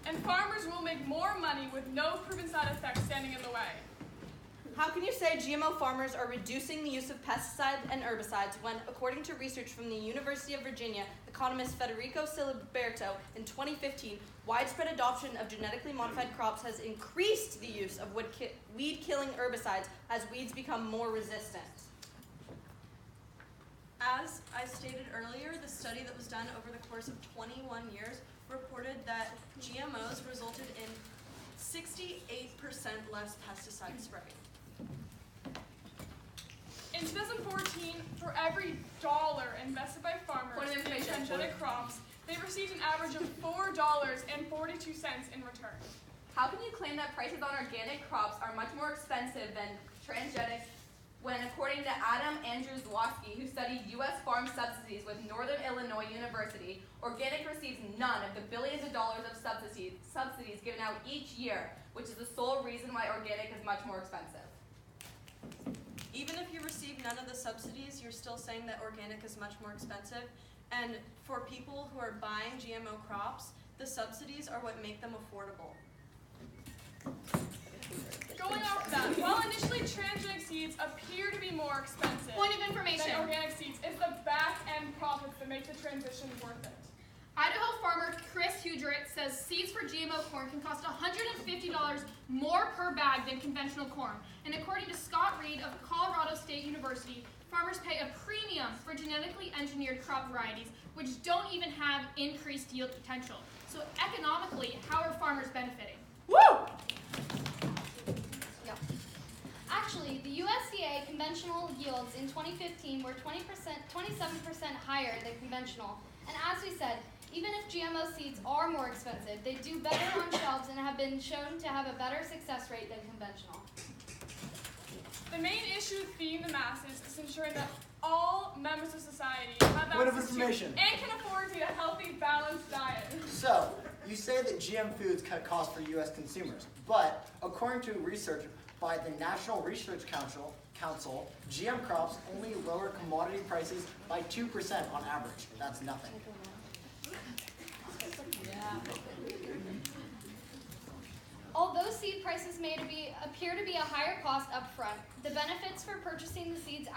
and farmers will make more money with no proven side effects standing in the way. How can you say GMO farmers are reducing the use of pesticides and herbicides when, according to research from the University of Virginia economist Federico Siliberto in 2015, widespread adoption of genetically modified crops has increased the use of weed-killing herbicides as weeds become more resistant? As I stated earlier, the study that was done over the course of 21 years reported that GMOs resulted in 68% less pesticide spray. In 2014, for every dollar invested by farmers in transgenic crops, they received an average of $4.42 in return. How can you claim that prices on organic crops are much more expensive than transgenic when, according to Adam Andrzejewski, who studied U.S. farm subsidies with Northern Illinois University, organic receives none of the billions of dollars of subsidies given out each year, which is the sole reason why organic is much more expensive? Even if you receive none of the subsidies, you're still saying that organic is much more expensive. And for people who are buying GMO crops, the subsidies are what make them affordable. Going off that, while initially transgenic seeds appear to be more expensive Point of information. than organic seeds, it's the back-end profits that make the transition worth it. Idaho farmer Chris Hudrick says seeds for GMO corn can cost $150 more per bag than conventional corn. And according to Scott Reed of Colorado State University, farmers pay a premium for genetically engineered crop varieties, which don't even have increased yield potential. So economically, how are farmers benefiting? Woo! Yeah. Actually, the USDA conventional yields in 2015 were 27% higher than conventional. And as we said, even if GMO seeds are more expensive, they do better on shelves and have been shown to have a better success rate than conventional. The main issue feeding the masses is ensuring that all members of society have Point of access to information. and can afford to eat a healthy, balanced diet. So, you say that GM foods cut costs for U.S. consumers, but according to research by the National Research Council, GM crops only lower commodity prices by 2% on average. That's nothing. Although seed prices may appear to be a higher cost up front, the benefits for purchasing the seeds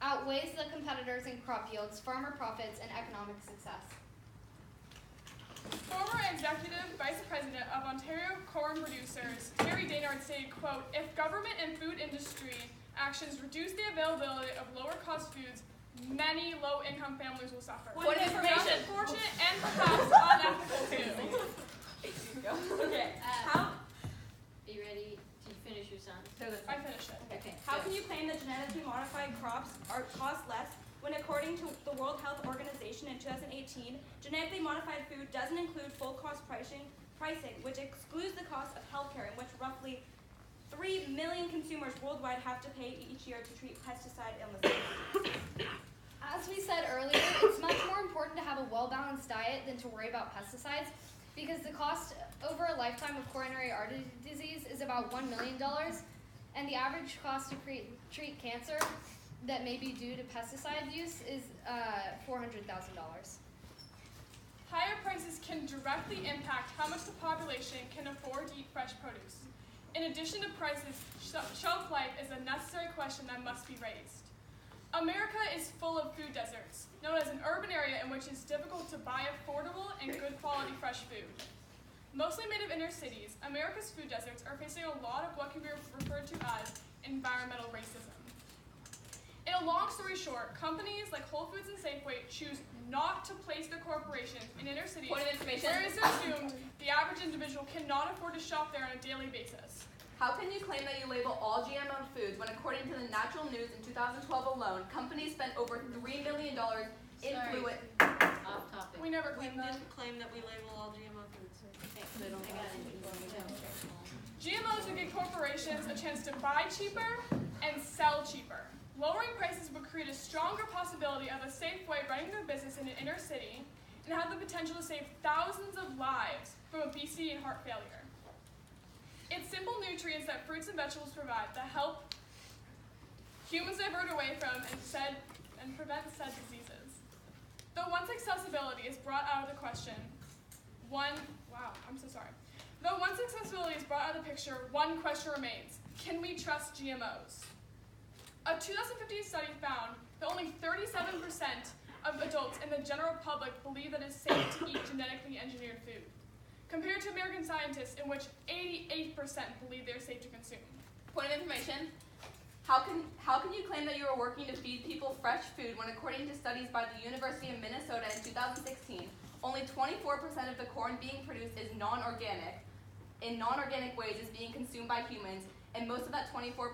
outweighs the competitors in crop yields, farmer profits, and economic success. Former Executive Vice President of Ontario Corn Producers, Terry Daynard, stated, quote, "If government and food industry actions reduce the availability of lower-cost foods, many low-income families will suffer." Point of information. Unfortunate and perhaps unethical, too. Okay. Are you ready? Did you finish your sentence? I finished it. Okay. How good. can you claim that genetically modified crops cost less when, according to the World Health Organization in 2018, genetically modified food doesn't include full cost pricing, which excludes the cost of healthcare, in which roughly 3 million consumers worldwide have to pay each year to treat pesticide illnesses? As we said earlier, it's much more important to have a well-balanced diet than to worry about pesticides, because the cost over a lifetime of coronary artery disease is about $1 million, and the average cost to treat cancer that may be due to pesticide use is $400,000. Higher prices can directly impact how much the population can afford to eat fresh produce. In addition to prices, shelf life is a necessary question that must be raised. America is full of food deserts, known as an urban area in which it's difficult to buy affordable and good quality fresh food. Mostly made of inner cities, America's food deserts are facing a lot of what can be referred to as environmental racism. In a long story short, companies like Whole Foods and Safeway choose not to place their corporations in inner cities Point of information. where it is assumed the average individual cannot afford to shop there on a daily basis. How can you claim that you label all GMO foods when, according to the Natural News in 2012 alone, companies spent over $3 million in fluid? Off topic. We never claimed that. didn't claim that we label all GMO foods. GMOs would give corporations a chance to buy cheaper and sell cheaper. Lowering prices would create a stronger possibility of a Safeway running their business in an inner city and have the potential to save thousands of lives from obesity and heart failure. It's simple nutrients that fruits and vegetables provide that help humans divert away from and prevent said diseases. Though once accessibility is brought out of the picture, one question remains: can we trust GMOs? A 2015 study found that only 37% of adults and the general public believe that it's safe to eat genetically engineered food, compared to American scientists in which 88% believe they're safe to consume. Point of information. How can you claim that you are working to feed people fresh food when, according to studies by the University of Minnesota in 2016, only 24% of the corn being produced is non-organic, in non-organic ways is being consumed by humans, and most of that 24%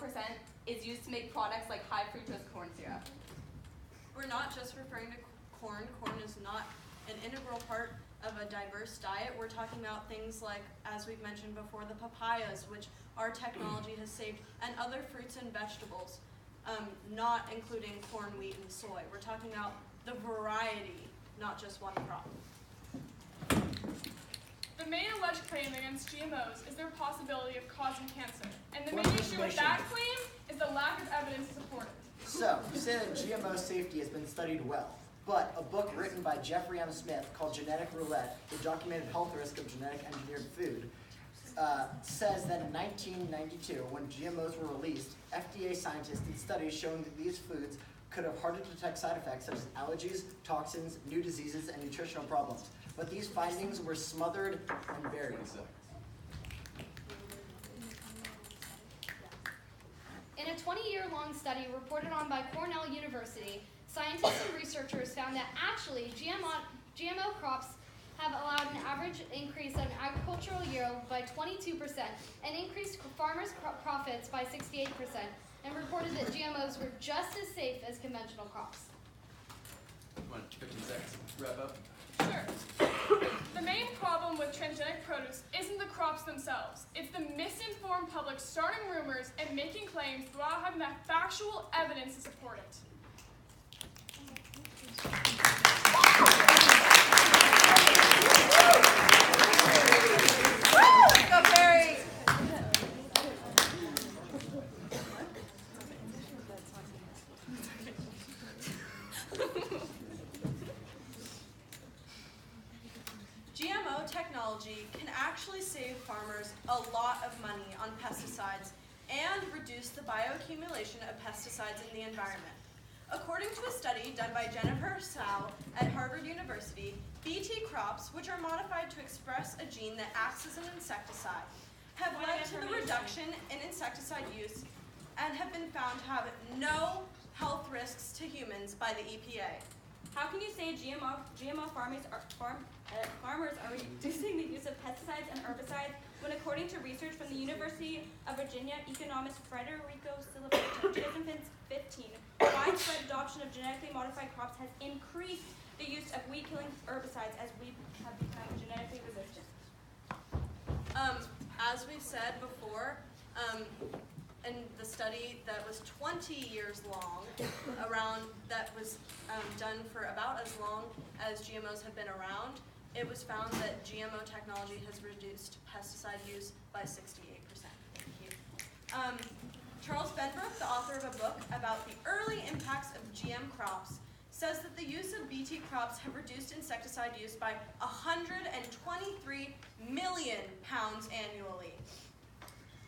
is used to make products like high fructose corn syrup? We're not just referring to corn. Corn is not an integral part of a diverse diet. We're talking about things like, as we've mentioned before, the papayas, which our technology has saved, and other fruits and vegetables, not including corn, wheat, and soy. We're talking about the variety, not just one crop. The main alleged claim against GMOs is their possibility of causing cancer. And the main issue with that claim is the lack of evidence to support it. So, you say that GMO safety has been studied well, but a book written by Jeffrey M. Smith called Genetic Roulette, the documented health risk of genetic engineered food, says that in 1992, when GMOs were released, FDA scientists did studies showing that these foods could have hard to detect side effects such as allergies, toxins, new diseases, and nutritional problems. But these findings were smothered and buried. In a 20-year-long study reported on by Cornell University, scientists and researchers found that actually GMO crops have allowed an average increase in agricultural yield by 22% and increased farmers' profits by 68%, and reported that GMOs were just as safe as conventional crops. Come on, 15 seconds. Wrap up. Sure. The main problem with transgenic produce isn't the crops themselves. It's the misinformed public starting rumors and making claims without having that factual evidence to support it. GMO technology can actually save farmers a lot of money on pesticides and reduce the bioaccumulation of pesticides in the environment. According to a study done by Jennifer Tsao at Harvard University, Bt crops, which are modified to express a gene that acts as an insecticide, have led to the reduction in insecticide use and have been found to have no health risks to humans by the EPA. How can you say GMO farmers are reducing the use of pesticides and herbicides when, according to research from the University of Virginia economist Federico Silva in 2015, widespread adoption of genetically modified crops has increased the use of weed-killing herbicides as we have become genetically resistant? As we've said before, in the study that was 20 years long, that was done for about as long as GMOs have been around, it was found that GMO technology has reduced pesticide use by 68%. Thank you. Charles Benbrook, the author of a book about the early impacts of GM crops, says that the use of Bt crops have reduced insecticide use by 123 million pounds annually.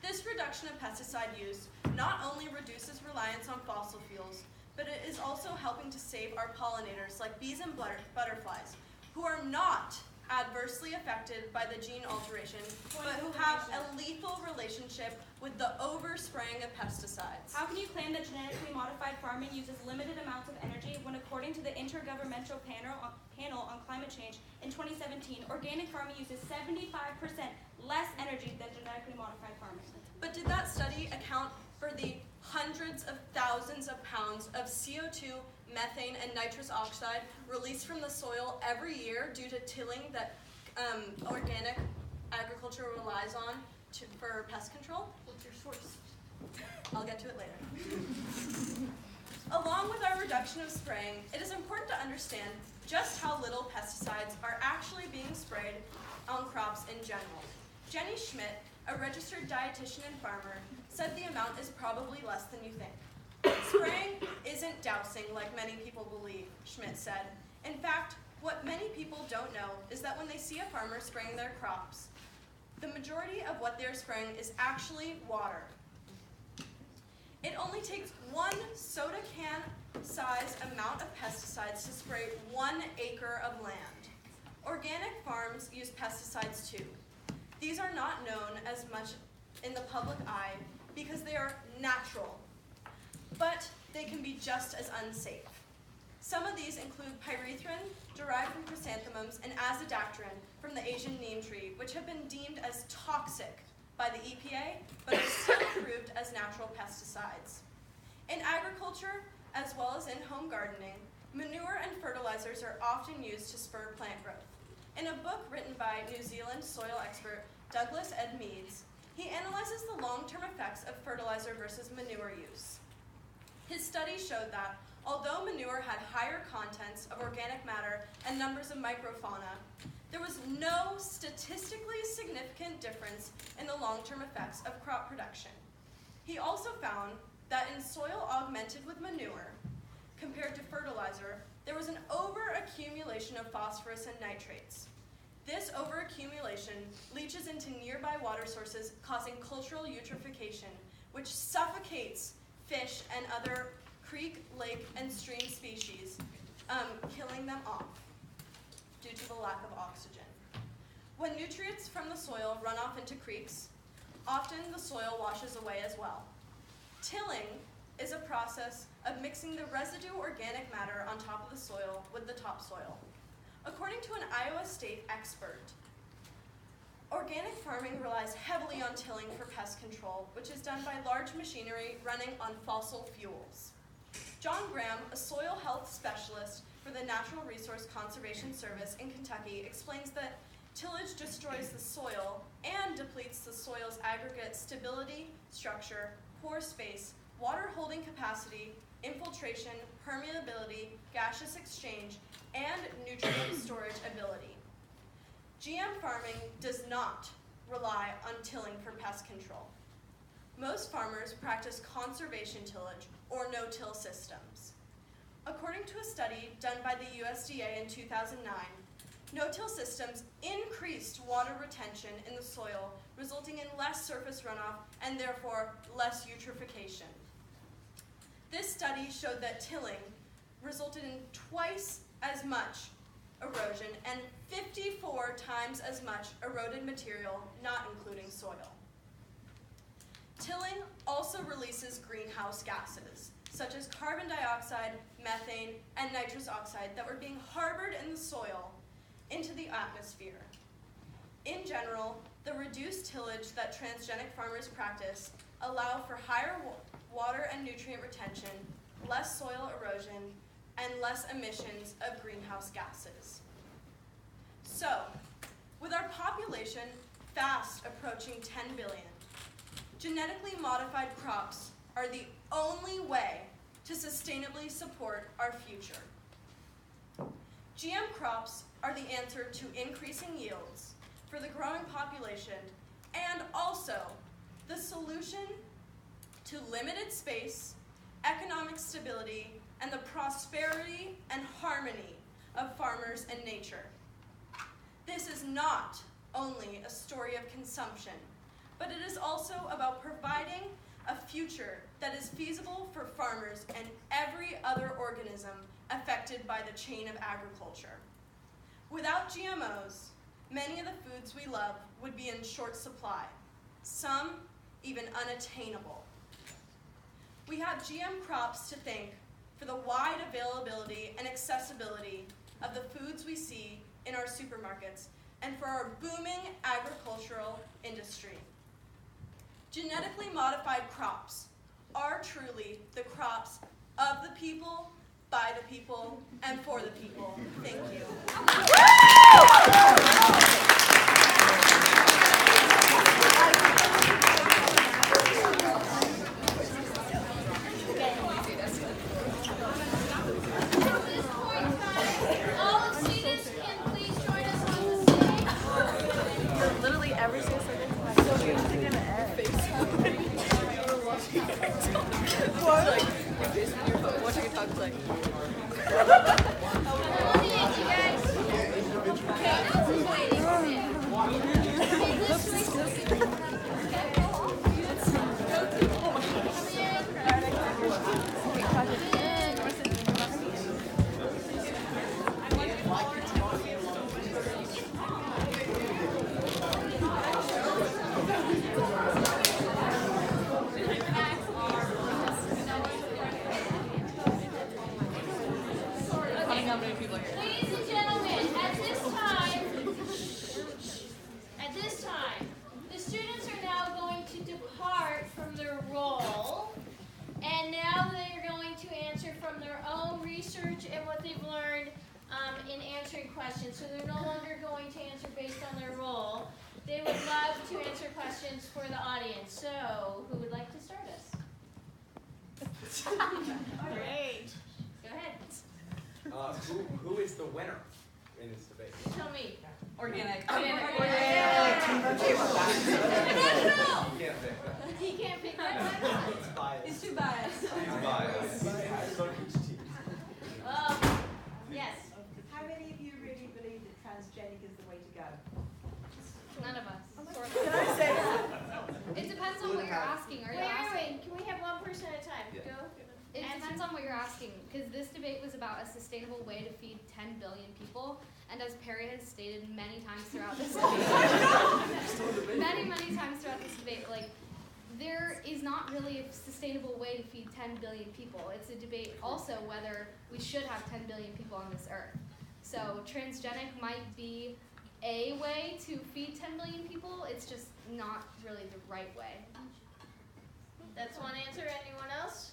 This reduction of pesticide use not only reduces reliance on fossil fuels, but it is also helping to save our pollinators like bees and butterflies, who are not adversely affected by the gene alteration, but who have a lethal relationship with the overspraying of pesticides. How can you claim that genetically modified farming uses limited amounts of energy when, according to the Intergovernmental Panel on Climate Change in 2017, organic farming uses 75% less energy than genetically modified farming? But did that study account for the hundreds of thousands of pounds of CO2, methane, and nitrous oxide released from the soil every year due to tilling that organic agriculture relies on for pest control? What's your source? I'll get to it later. Along with our reduction of spraying, it is important to understand just how little pesticides are actually being sprayed on crops in general. Jenny Schmidt, a registered dietitian and farmer, said the amount is probably less than you think. Spraying isn't dousing like many people believe, Schmidt said. In fact, what many people don't know is that when they see a farmer spraying their crops, the majority of what they're spraying is actually water. It only takes 1 soda can size amount of pesticides to spray 1 acre of land. Organic farms use pesticides too. These are not known as much in the public eye because they are natural. but they can be just as unsafe. Some of these include pyrethrin, derived from chrysanthemums, and azodactrin from the Asian neem tree, which have been deemed as toxic by the EPA, but are still approved as natural pesticides. In agriculture, as well as in home gardening, manure and fertilizers are often used to spur plant growth. In a book written by New Zealand soil expert Douglas Ed Meads, he analyzes the long-term effects of fertilizer versus manure use. His study showed that although manure had higher contents of organic matter and numbers of microfauna, there was no statistically significant difference in the long-term effects of crop production. He also found that in soil augmented with manure, compared to fertilizer, there was an overaccumulation of phosphorus and nitrates. This overaccumulation leaches into nearby water sources, causing cultural eutrophication, which suffocates fish and other creek, lake, and stream species, killing them off due to the lack of oxygen. When nutrients from the soil run off into creeks, often the soil washes away as well. Tilling is a process of mixing the residue organic matter on top of the soil with the topsoil. According to an Iowa State expert, organic farming relies heavily on tilling for pest control, which is done by large machinery running on fossil fuels. John Graham, a soil health specialist for the Natural Resource Conservation Service in Kentucky, explains that tillage destroys the soil and depletes the soil's aggregate stability, structure, pore space, water holding capacity, infiltration, permeability, gaseous exchange, and nutrient storage ability. GM farming does not rely on tilling for pest control. Most farmers practice conservation tillage or no-till systems. According to a study done by the USDA in 2009, no-till systems increased water retention in the soil, resulting in less surface runoff and therefore less eutrophication. This study showed that tilling resulted in twice as much erosion and 54 times as much eroded material, not including soil. Tilling also releases greenhouse gases, such as carbon dioxide, methane, and nitrous oxide that were being harbored in the soil into the atmosphere. In general, the reduced tillage that transgenic farmers practice allow for higher water and nutrient retention, less soil erosion, and less emissions of greenhouse gases. So, with our population fast approaching 10 billion, genetically modified crops are the only way to sustainably support our future. GM crops are the answer to increasing yields for the growing population and also the solution to limited space, economic stability, and the prosperity and harmony of farmers and nature. This is not only a story of consumption, but it is also about providing a future that is feasible for farmers and every other organism affected by the chain of agriculture. Without GMOs, many of the foods we love would be in short supply, some even unattainable. We have GM crops to thank for the wide availability and accessibility of the foods we see in our supermarkets and for our booming agricultural industry. Genetically modified crops are truly the crops of the people, by the people, and for the people. Thank you. Okay. for the audience. So, who would like to start us? Great. Go ahead. Who is the winner in this debate? Tell me. Organic. He can't pick that. It's biased. He's too biased. He's biased. Yes. How many of you really believe that transgenic is the way to go? None of us. Can I say It depends on what you're asking. Are you asking? Wait. Can we have one person at a time? Yeah. Go. It depends on what you're asking, because this debate was about a sustainable way to feed 10 billion people, and as Perry has stated many times throughout this debate, many times throughout this debate, like, there is not really a sustainable way to feed 10 billion people. It's a debate also whether we should have 10 billion people on this earth. So transgenic might be a way to feed 10 billion people, it's just not really the right way. That's one answer. Anyone else?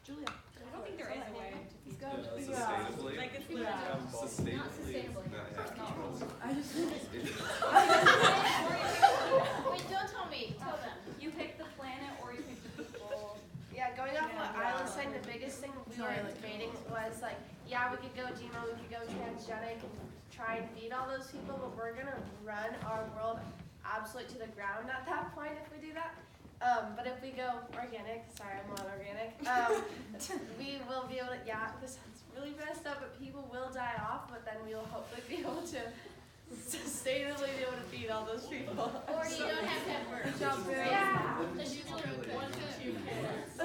Julia. I don't think there is a way to feed Sustainably. Like it's Sustainably. Not sustainably. I just Wait, don't tell me. Tell them. You pick the planet or you pick the people. Yeah, going off what Isla was saying, the biggest thing we were debating was like, yeah, we could go GMO, we could go transgenic and try and feed all those people, but we're gonna run our world absolute to the ground at that point if we do that. But if we go organic, sorry, I'm not organic, we will be able to, yeah, this sounds really messed up, but people will die off, but then we will hopefully be able to sustainably be able to feed all those people. Or you don't have to have birth. Yeah. Because you can have 1 to 2 kids.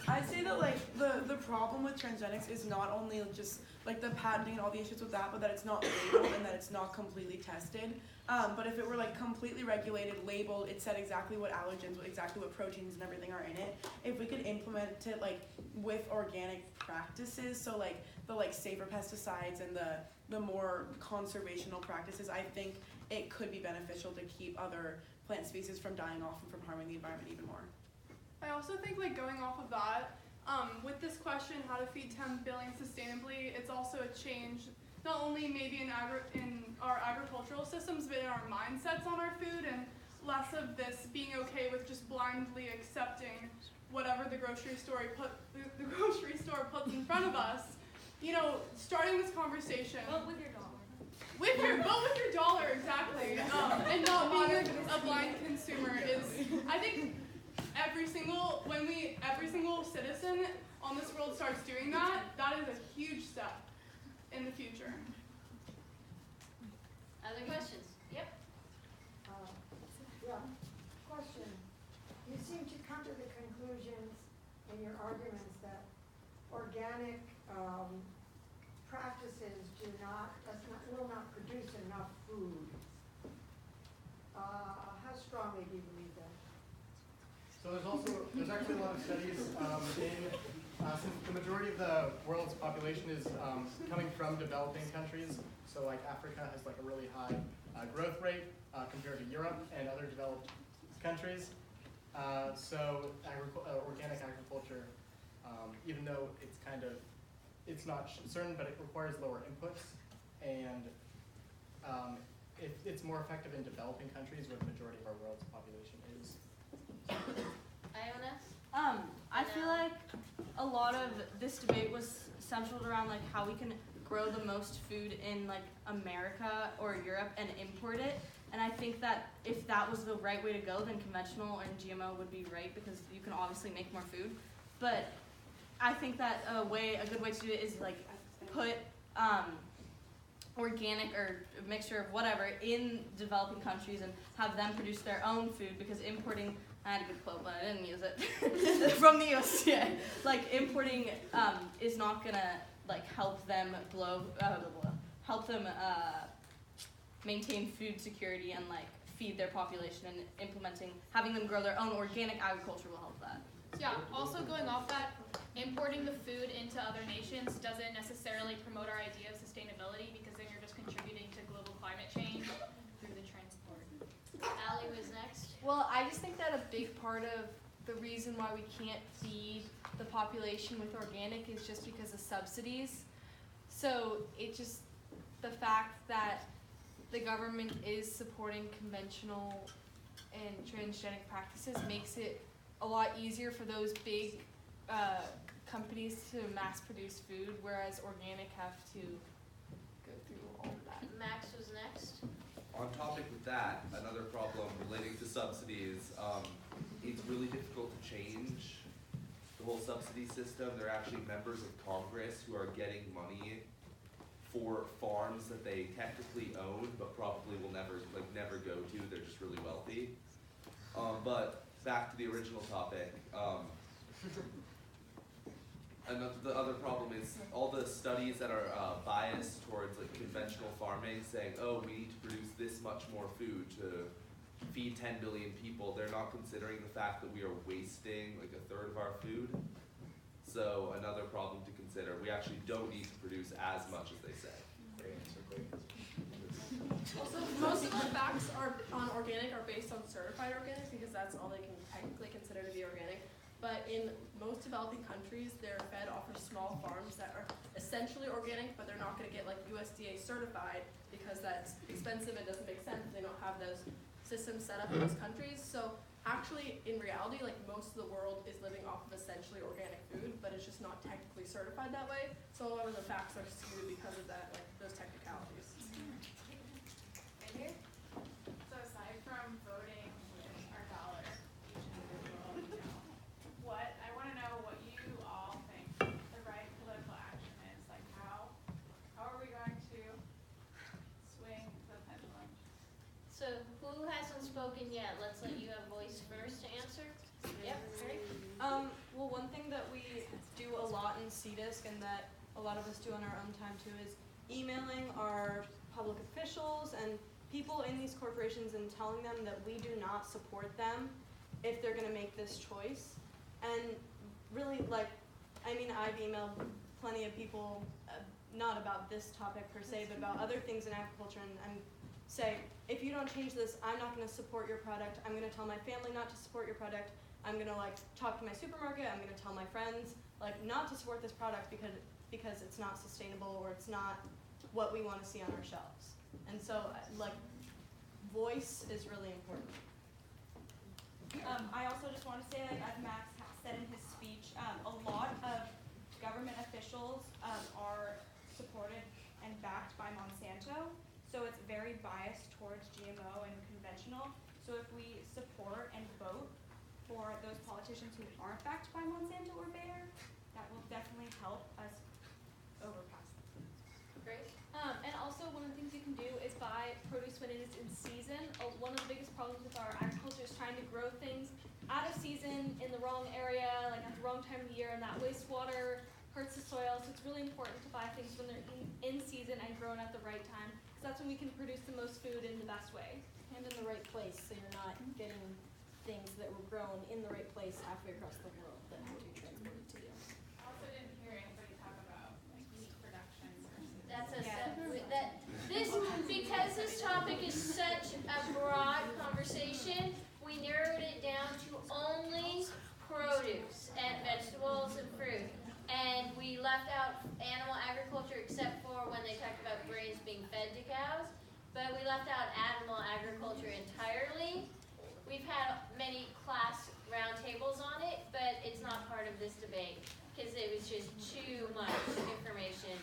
I say that like the problem with transgenics is not only just like the patenting and all the issues with that, but that it's not labeled and that it's not completely tested. But if it were like completely regulated, labeled, it said exactly what allergens, exactly what proteins and everything are in it. If we could implement it like with organic practices, so like the like safer pesticides and the more conservational practices, I think it could be beneficial to keep other plant species from dying off and from harming the environment even more. I also think like going off of that, with this question, how to feed 10 billion sustainably, it's also a change not only maybe in our agricultural systems, but in our mindsets on our food, and less of this being okay with just blindly accepting whatever the grocery store puts in front of us. You know, starting this conversation. Vote with your dollar. Vote with your dollar, exactly. And not being a blind consumer is, I think, every single citizen on this world starts doing that, that is a huge step in the future. Other questions? Yep. Yeah. Question. You seem to come to the conclusions in your arguments that organic practices will not produce enough food. How strongly do you believe that? So there's actually a lot of studies since the majority of the world's population is coming from developing countries, so like Africa has like a really high growth rate compared to Europe and other developed countries. So organic agriculture, even though it's not certain, but it requires lower inputs, and it's more effective in developing countries where the majority of our world's population is. Iona? I feel like a lot of this debate was centered around like how we can grow the most food in like America or Europe and import it. And I think that if that was the right way to go, then conventional and GMO would be right, because you can obviously make more food. But I think that a good way to do it is like put organic or a mixture of whatever in developing countries and have them produce their own food, because importing, I had a good quote, but I didn't use it, from the USDA. Like importing is not gonna like help them maintain food security and like feed their population, and having them grow their own organic agriculture will help that. Yeah, also going off that, importing the food into other nations doesn't necessarily promote our idea of sustainability, because then you're just contributing to global climate change through the transport. Allie was next. Well, I just think that a big part of the reason why we can't feed the population with organic is just because of subsidies. So it just, the fact that the government is supporting conventional and transgenic practices makes it a lot easier for those big companies to mass produce food, whereas organic have to go through all of that. Max was next. On topic with that, another problem relating to subsidies, it's really difficult to change the whole subsidy system. There are actually members of Congress who are getting money for farms that they technically own, but probably will never go to. They're just really wealthy. But back to the original topic. The other problem is all the studies that are biased towards like conventional farming, saying, oh, we need to produce this much more food to feed 10 billion people. They're not considering the fact that we are wasting like a third of our food. So another problem to consider. We actually don't need to produce as much as they say. Great answer, great answer. Also, most of the facts on organic are based on certified organic because that's all they can technically consider to be organic. But in most developing countries, they're fed off of small farms that are essentially organic, but they're not going to get like USDA certified because that's expensive and doesn't make sense. They don't have those systems set up in those countries. So actually, in reality, like most of the world is living off of essentially organic food, but it's just not technically certified that way. So a lot of the facts are skewed because of that, like those technicalities. Right here. So aside from voting with our dollar, each individual, what I want to know what you all think the right political action is. Like how are we going to swing the pendulum? So who hasn't spoken yet? Let's let you have voice first to answer. Yep, ready? Well, one thing that we do a lot in CDISC and that a lot of us do on our own time too is emailing our public officials and people in these corporations and telling them that we do not support them if they're going to make this choice. And really, like, I mean, I've emailed plenty of people, not about this topic per se, but about other things in agriculture and say, if you don't change this, I'm not going to support your product. I'm going to tell my family not to support your product. I'm going to like talk to my supermarket. I'm going to tell my friends like not to support this product because it's not sustainable or it's not what we want to see on our shelves. And so like voice is really important. I also just want to say, like as Max said in his speech, a lot of government officials are supported and backed by Monsanto. So it's very biased towards GMO and conventional. So if we support and vote for those politicians who aren't backed by Monsanto or Bayer, that will definitely help us overpass them. Great. And also one of the things you can do is buy produce when it is in season. One of the biggest problems with our agriculture is trying to grow things out of season in the wrong area, like at the wrong time of year, and that wastewater hurts the soil. So it's really important to buy things when they're in season and grown at the right time, because that's when we can produce the most food in the best way. And in the right place, so you're not getting things that were grown in the right place halfway across the world that have to be transported to you. I also didn't hear anybody talk about like meat production versus. That's a because this topic is such a broad conversation, we narrowed it down to only produce and vegetables and fruit. And we left out animal agriculture except for when they talked about grains being fed to cows. But we left out animal agriculture entirely. We've had many class roundtables on it, but it's not part of this debate because it was just too much information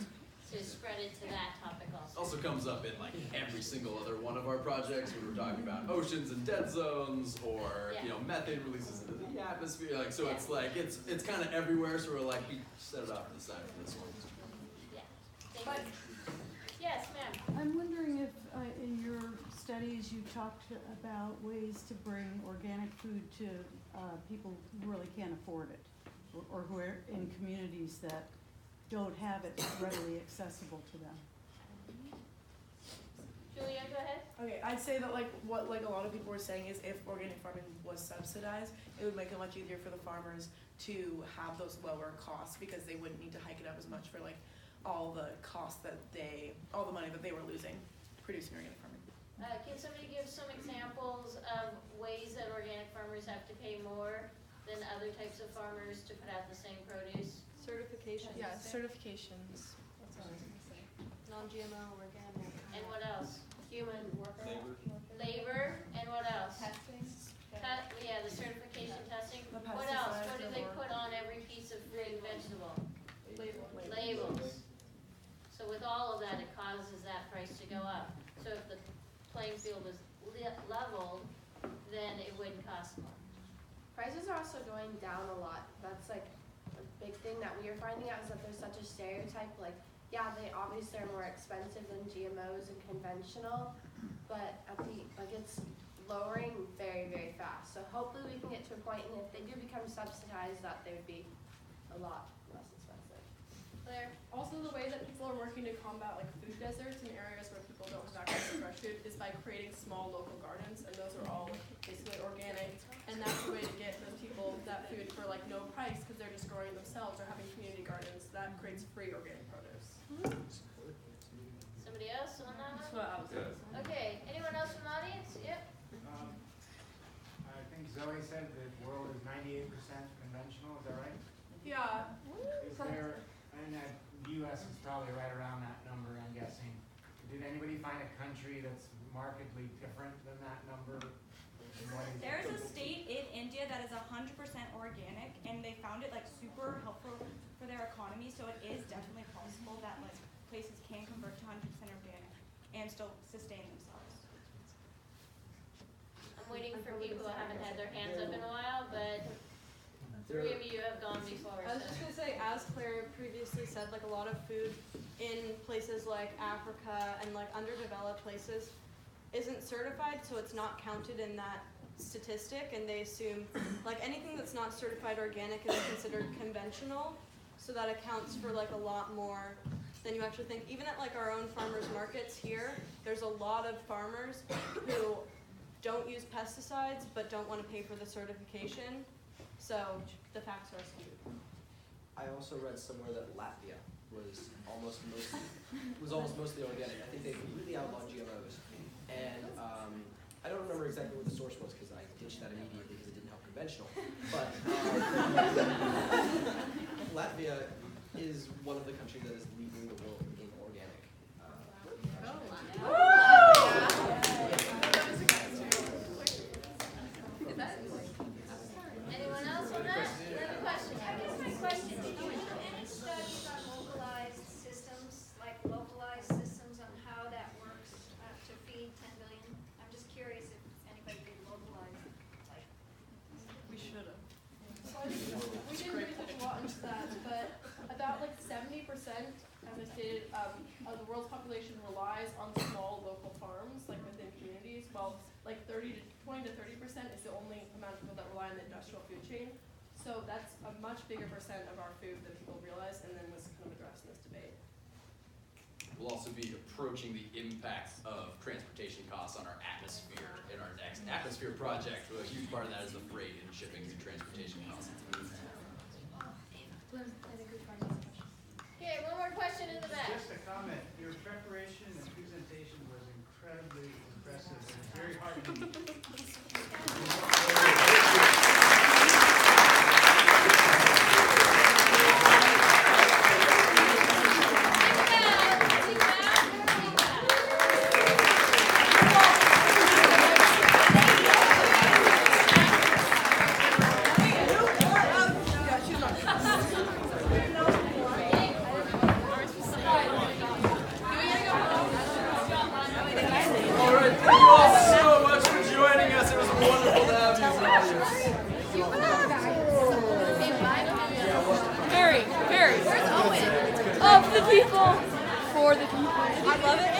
to spread it to that topic also. Also comes up in like every single other one of our projects when we're talking about oceans and dead zones or methane releases into the atmosphere. Like so, it's like it's kind of everywhere. So we're like we set it off to the side for this one. Yeah. Thank you. Yes, ma'am. I'm wondering if in your studies you talked about ways to bring organic food to people who really can't afford it, or who are in communities that don't have it readily accessible to them. Julia, go ahead. Okay, I'd say that what a lot of people were saying is if organic farming was subsidized, it would make it much easier for the farmers to have those lower costs because they wouldn't need to hike it up as much for like all the costs all the money that they were losing producing organic farming. Can somebody give some examples of ways that organic farmers have to pay more than other types of farmers to put out the same produce? Certifications. Yeah, certifications. That's what I was going to say. Non-GMO, organic. And what else? Human labor, and what else? Testing. Yeah, the certification testing. The What else? What do pesticides, they the put on every piece of fruit and vegetable? Labels. Labels. So with all of that, it causes that price to go up. So if the playing field was leveled, then it wouldn't cost more. Prices are also going down a lot. That's like a big thing that we are finding out is that there's such a stereotype. Like, yeah, they obviously are more expensive than GMOs and conventional, but it's lowering very, very fast. So hopefully we can get to a point, and if they do become subsidized, that they would be a lot less expensive. Claire? Also, the way that people are working to combat like food deserts in areas where people don't have access to fresh food is by creating small local gardens, and those are all basically organic. And that's the way to get those people that food for like no price because they're just growing it themselves or having community gardens. That creates free organic produce. Somebody else on that That's one? what I was saying. Okay, anyone else from the audience? Yep. I think Zoe said the world is 98% conventional, is that right? Yeah. Is there, and the US is probably right around that number, I'm guessing. Did anybody find a country that's markedly different than that number? There's a state in India that is 100% organic, and they found it like super helpful for their economy. So it is definitely possible that like places can convert to 100% organic and still sustain themselves. I'm waiting for people who haven't had their hands up in a while, but 3 of you have gone before. I was just gonna say, as Claire previously said, like a lot of food in places like Africa and like underdeveloped places isn't certified, so it's not counted in that statistic, and they assume like anything that's not certified organic is considered conventional, so that accounts for like a lot more than you actually think. Even at like our own farmers markets here, there's a lot of farmers who don't use pesticides but don't want to pay for the certification, so the facts are skewed. I also read somewhere that Latvia was almost mostly organic. I think they completely outlawed GMOs. And I don't remember exactly what the source was because I ditched that immediately because it didn't help conventional. But Latvia is one of the countries that is leading the world in organic. Anyone else on that? Another question? I guess my question is, do you know any studies on localized systems, like localized systems on how that works to feed 10 billion? I'm just curious if anybody did localize, like. We should have. We didn't really touch a lot into that, but about like 70%, as I stated, of the world's population relies on small local farms, like within communities, while like 20 to 30% is the only amount of people that rely on the industrial food chain. So that's a much bigger percent of our food than people realize, and then was kind of addressed in this debate. We'll also be approaching the impacts of transportation costs on our atmosphere in our next atmosphere project. A huge part of that is the freight and shipping and transportation costs. Okay, one more question in the back. Just a comment. Your preparation and presentation was incredibly impressive. It was very hard to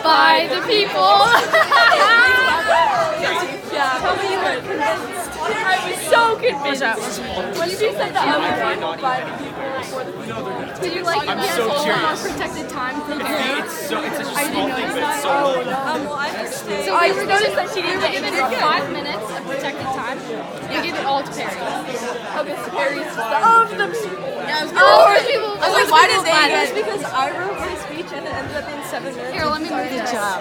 By the people. Yeah, tell me you were convinced. I was so convinced. When you said the other people by the people for the people. Did you like I'm so curious. protected time for the It's such a I small didn't thing, notice but it's that. so lovely. Well, I understand. So I noticed that she didn't give it 5 minutes of protected time. They give it all to Perry. Okay, so Perry's of the people. Yeah, of the people. I was like, why did they get it? Because I wrote my speech and it ended up being 7 minutes. Here, let me move this. Good job.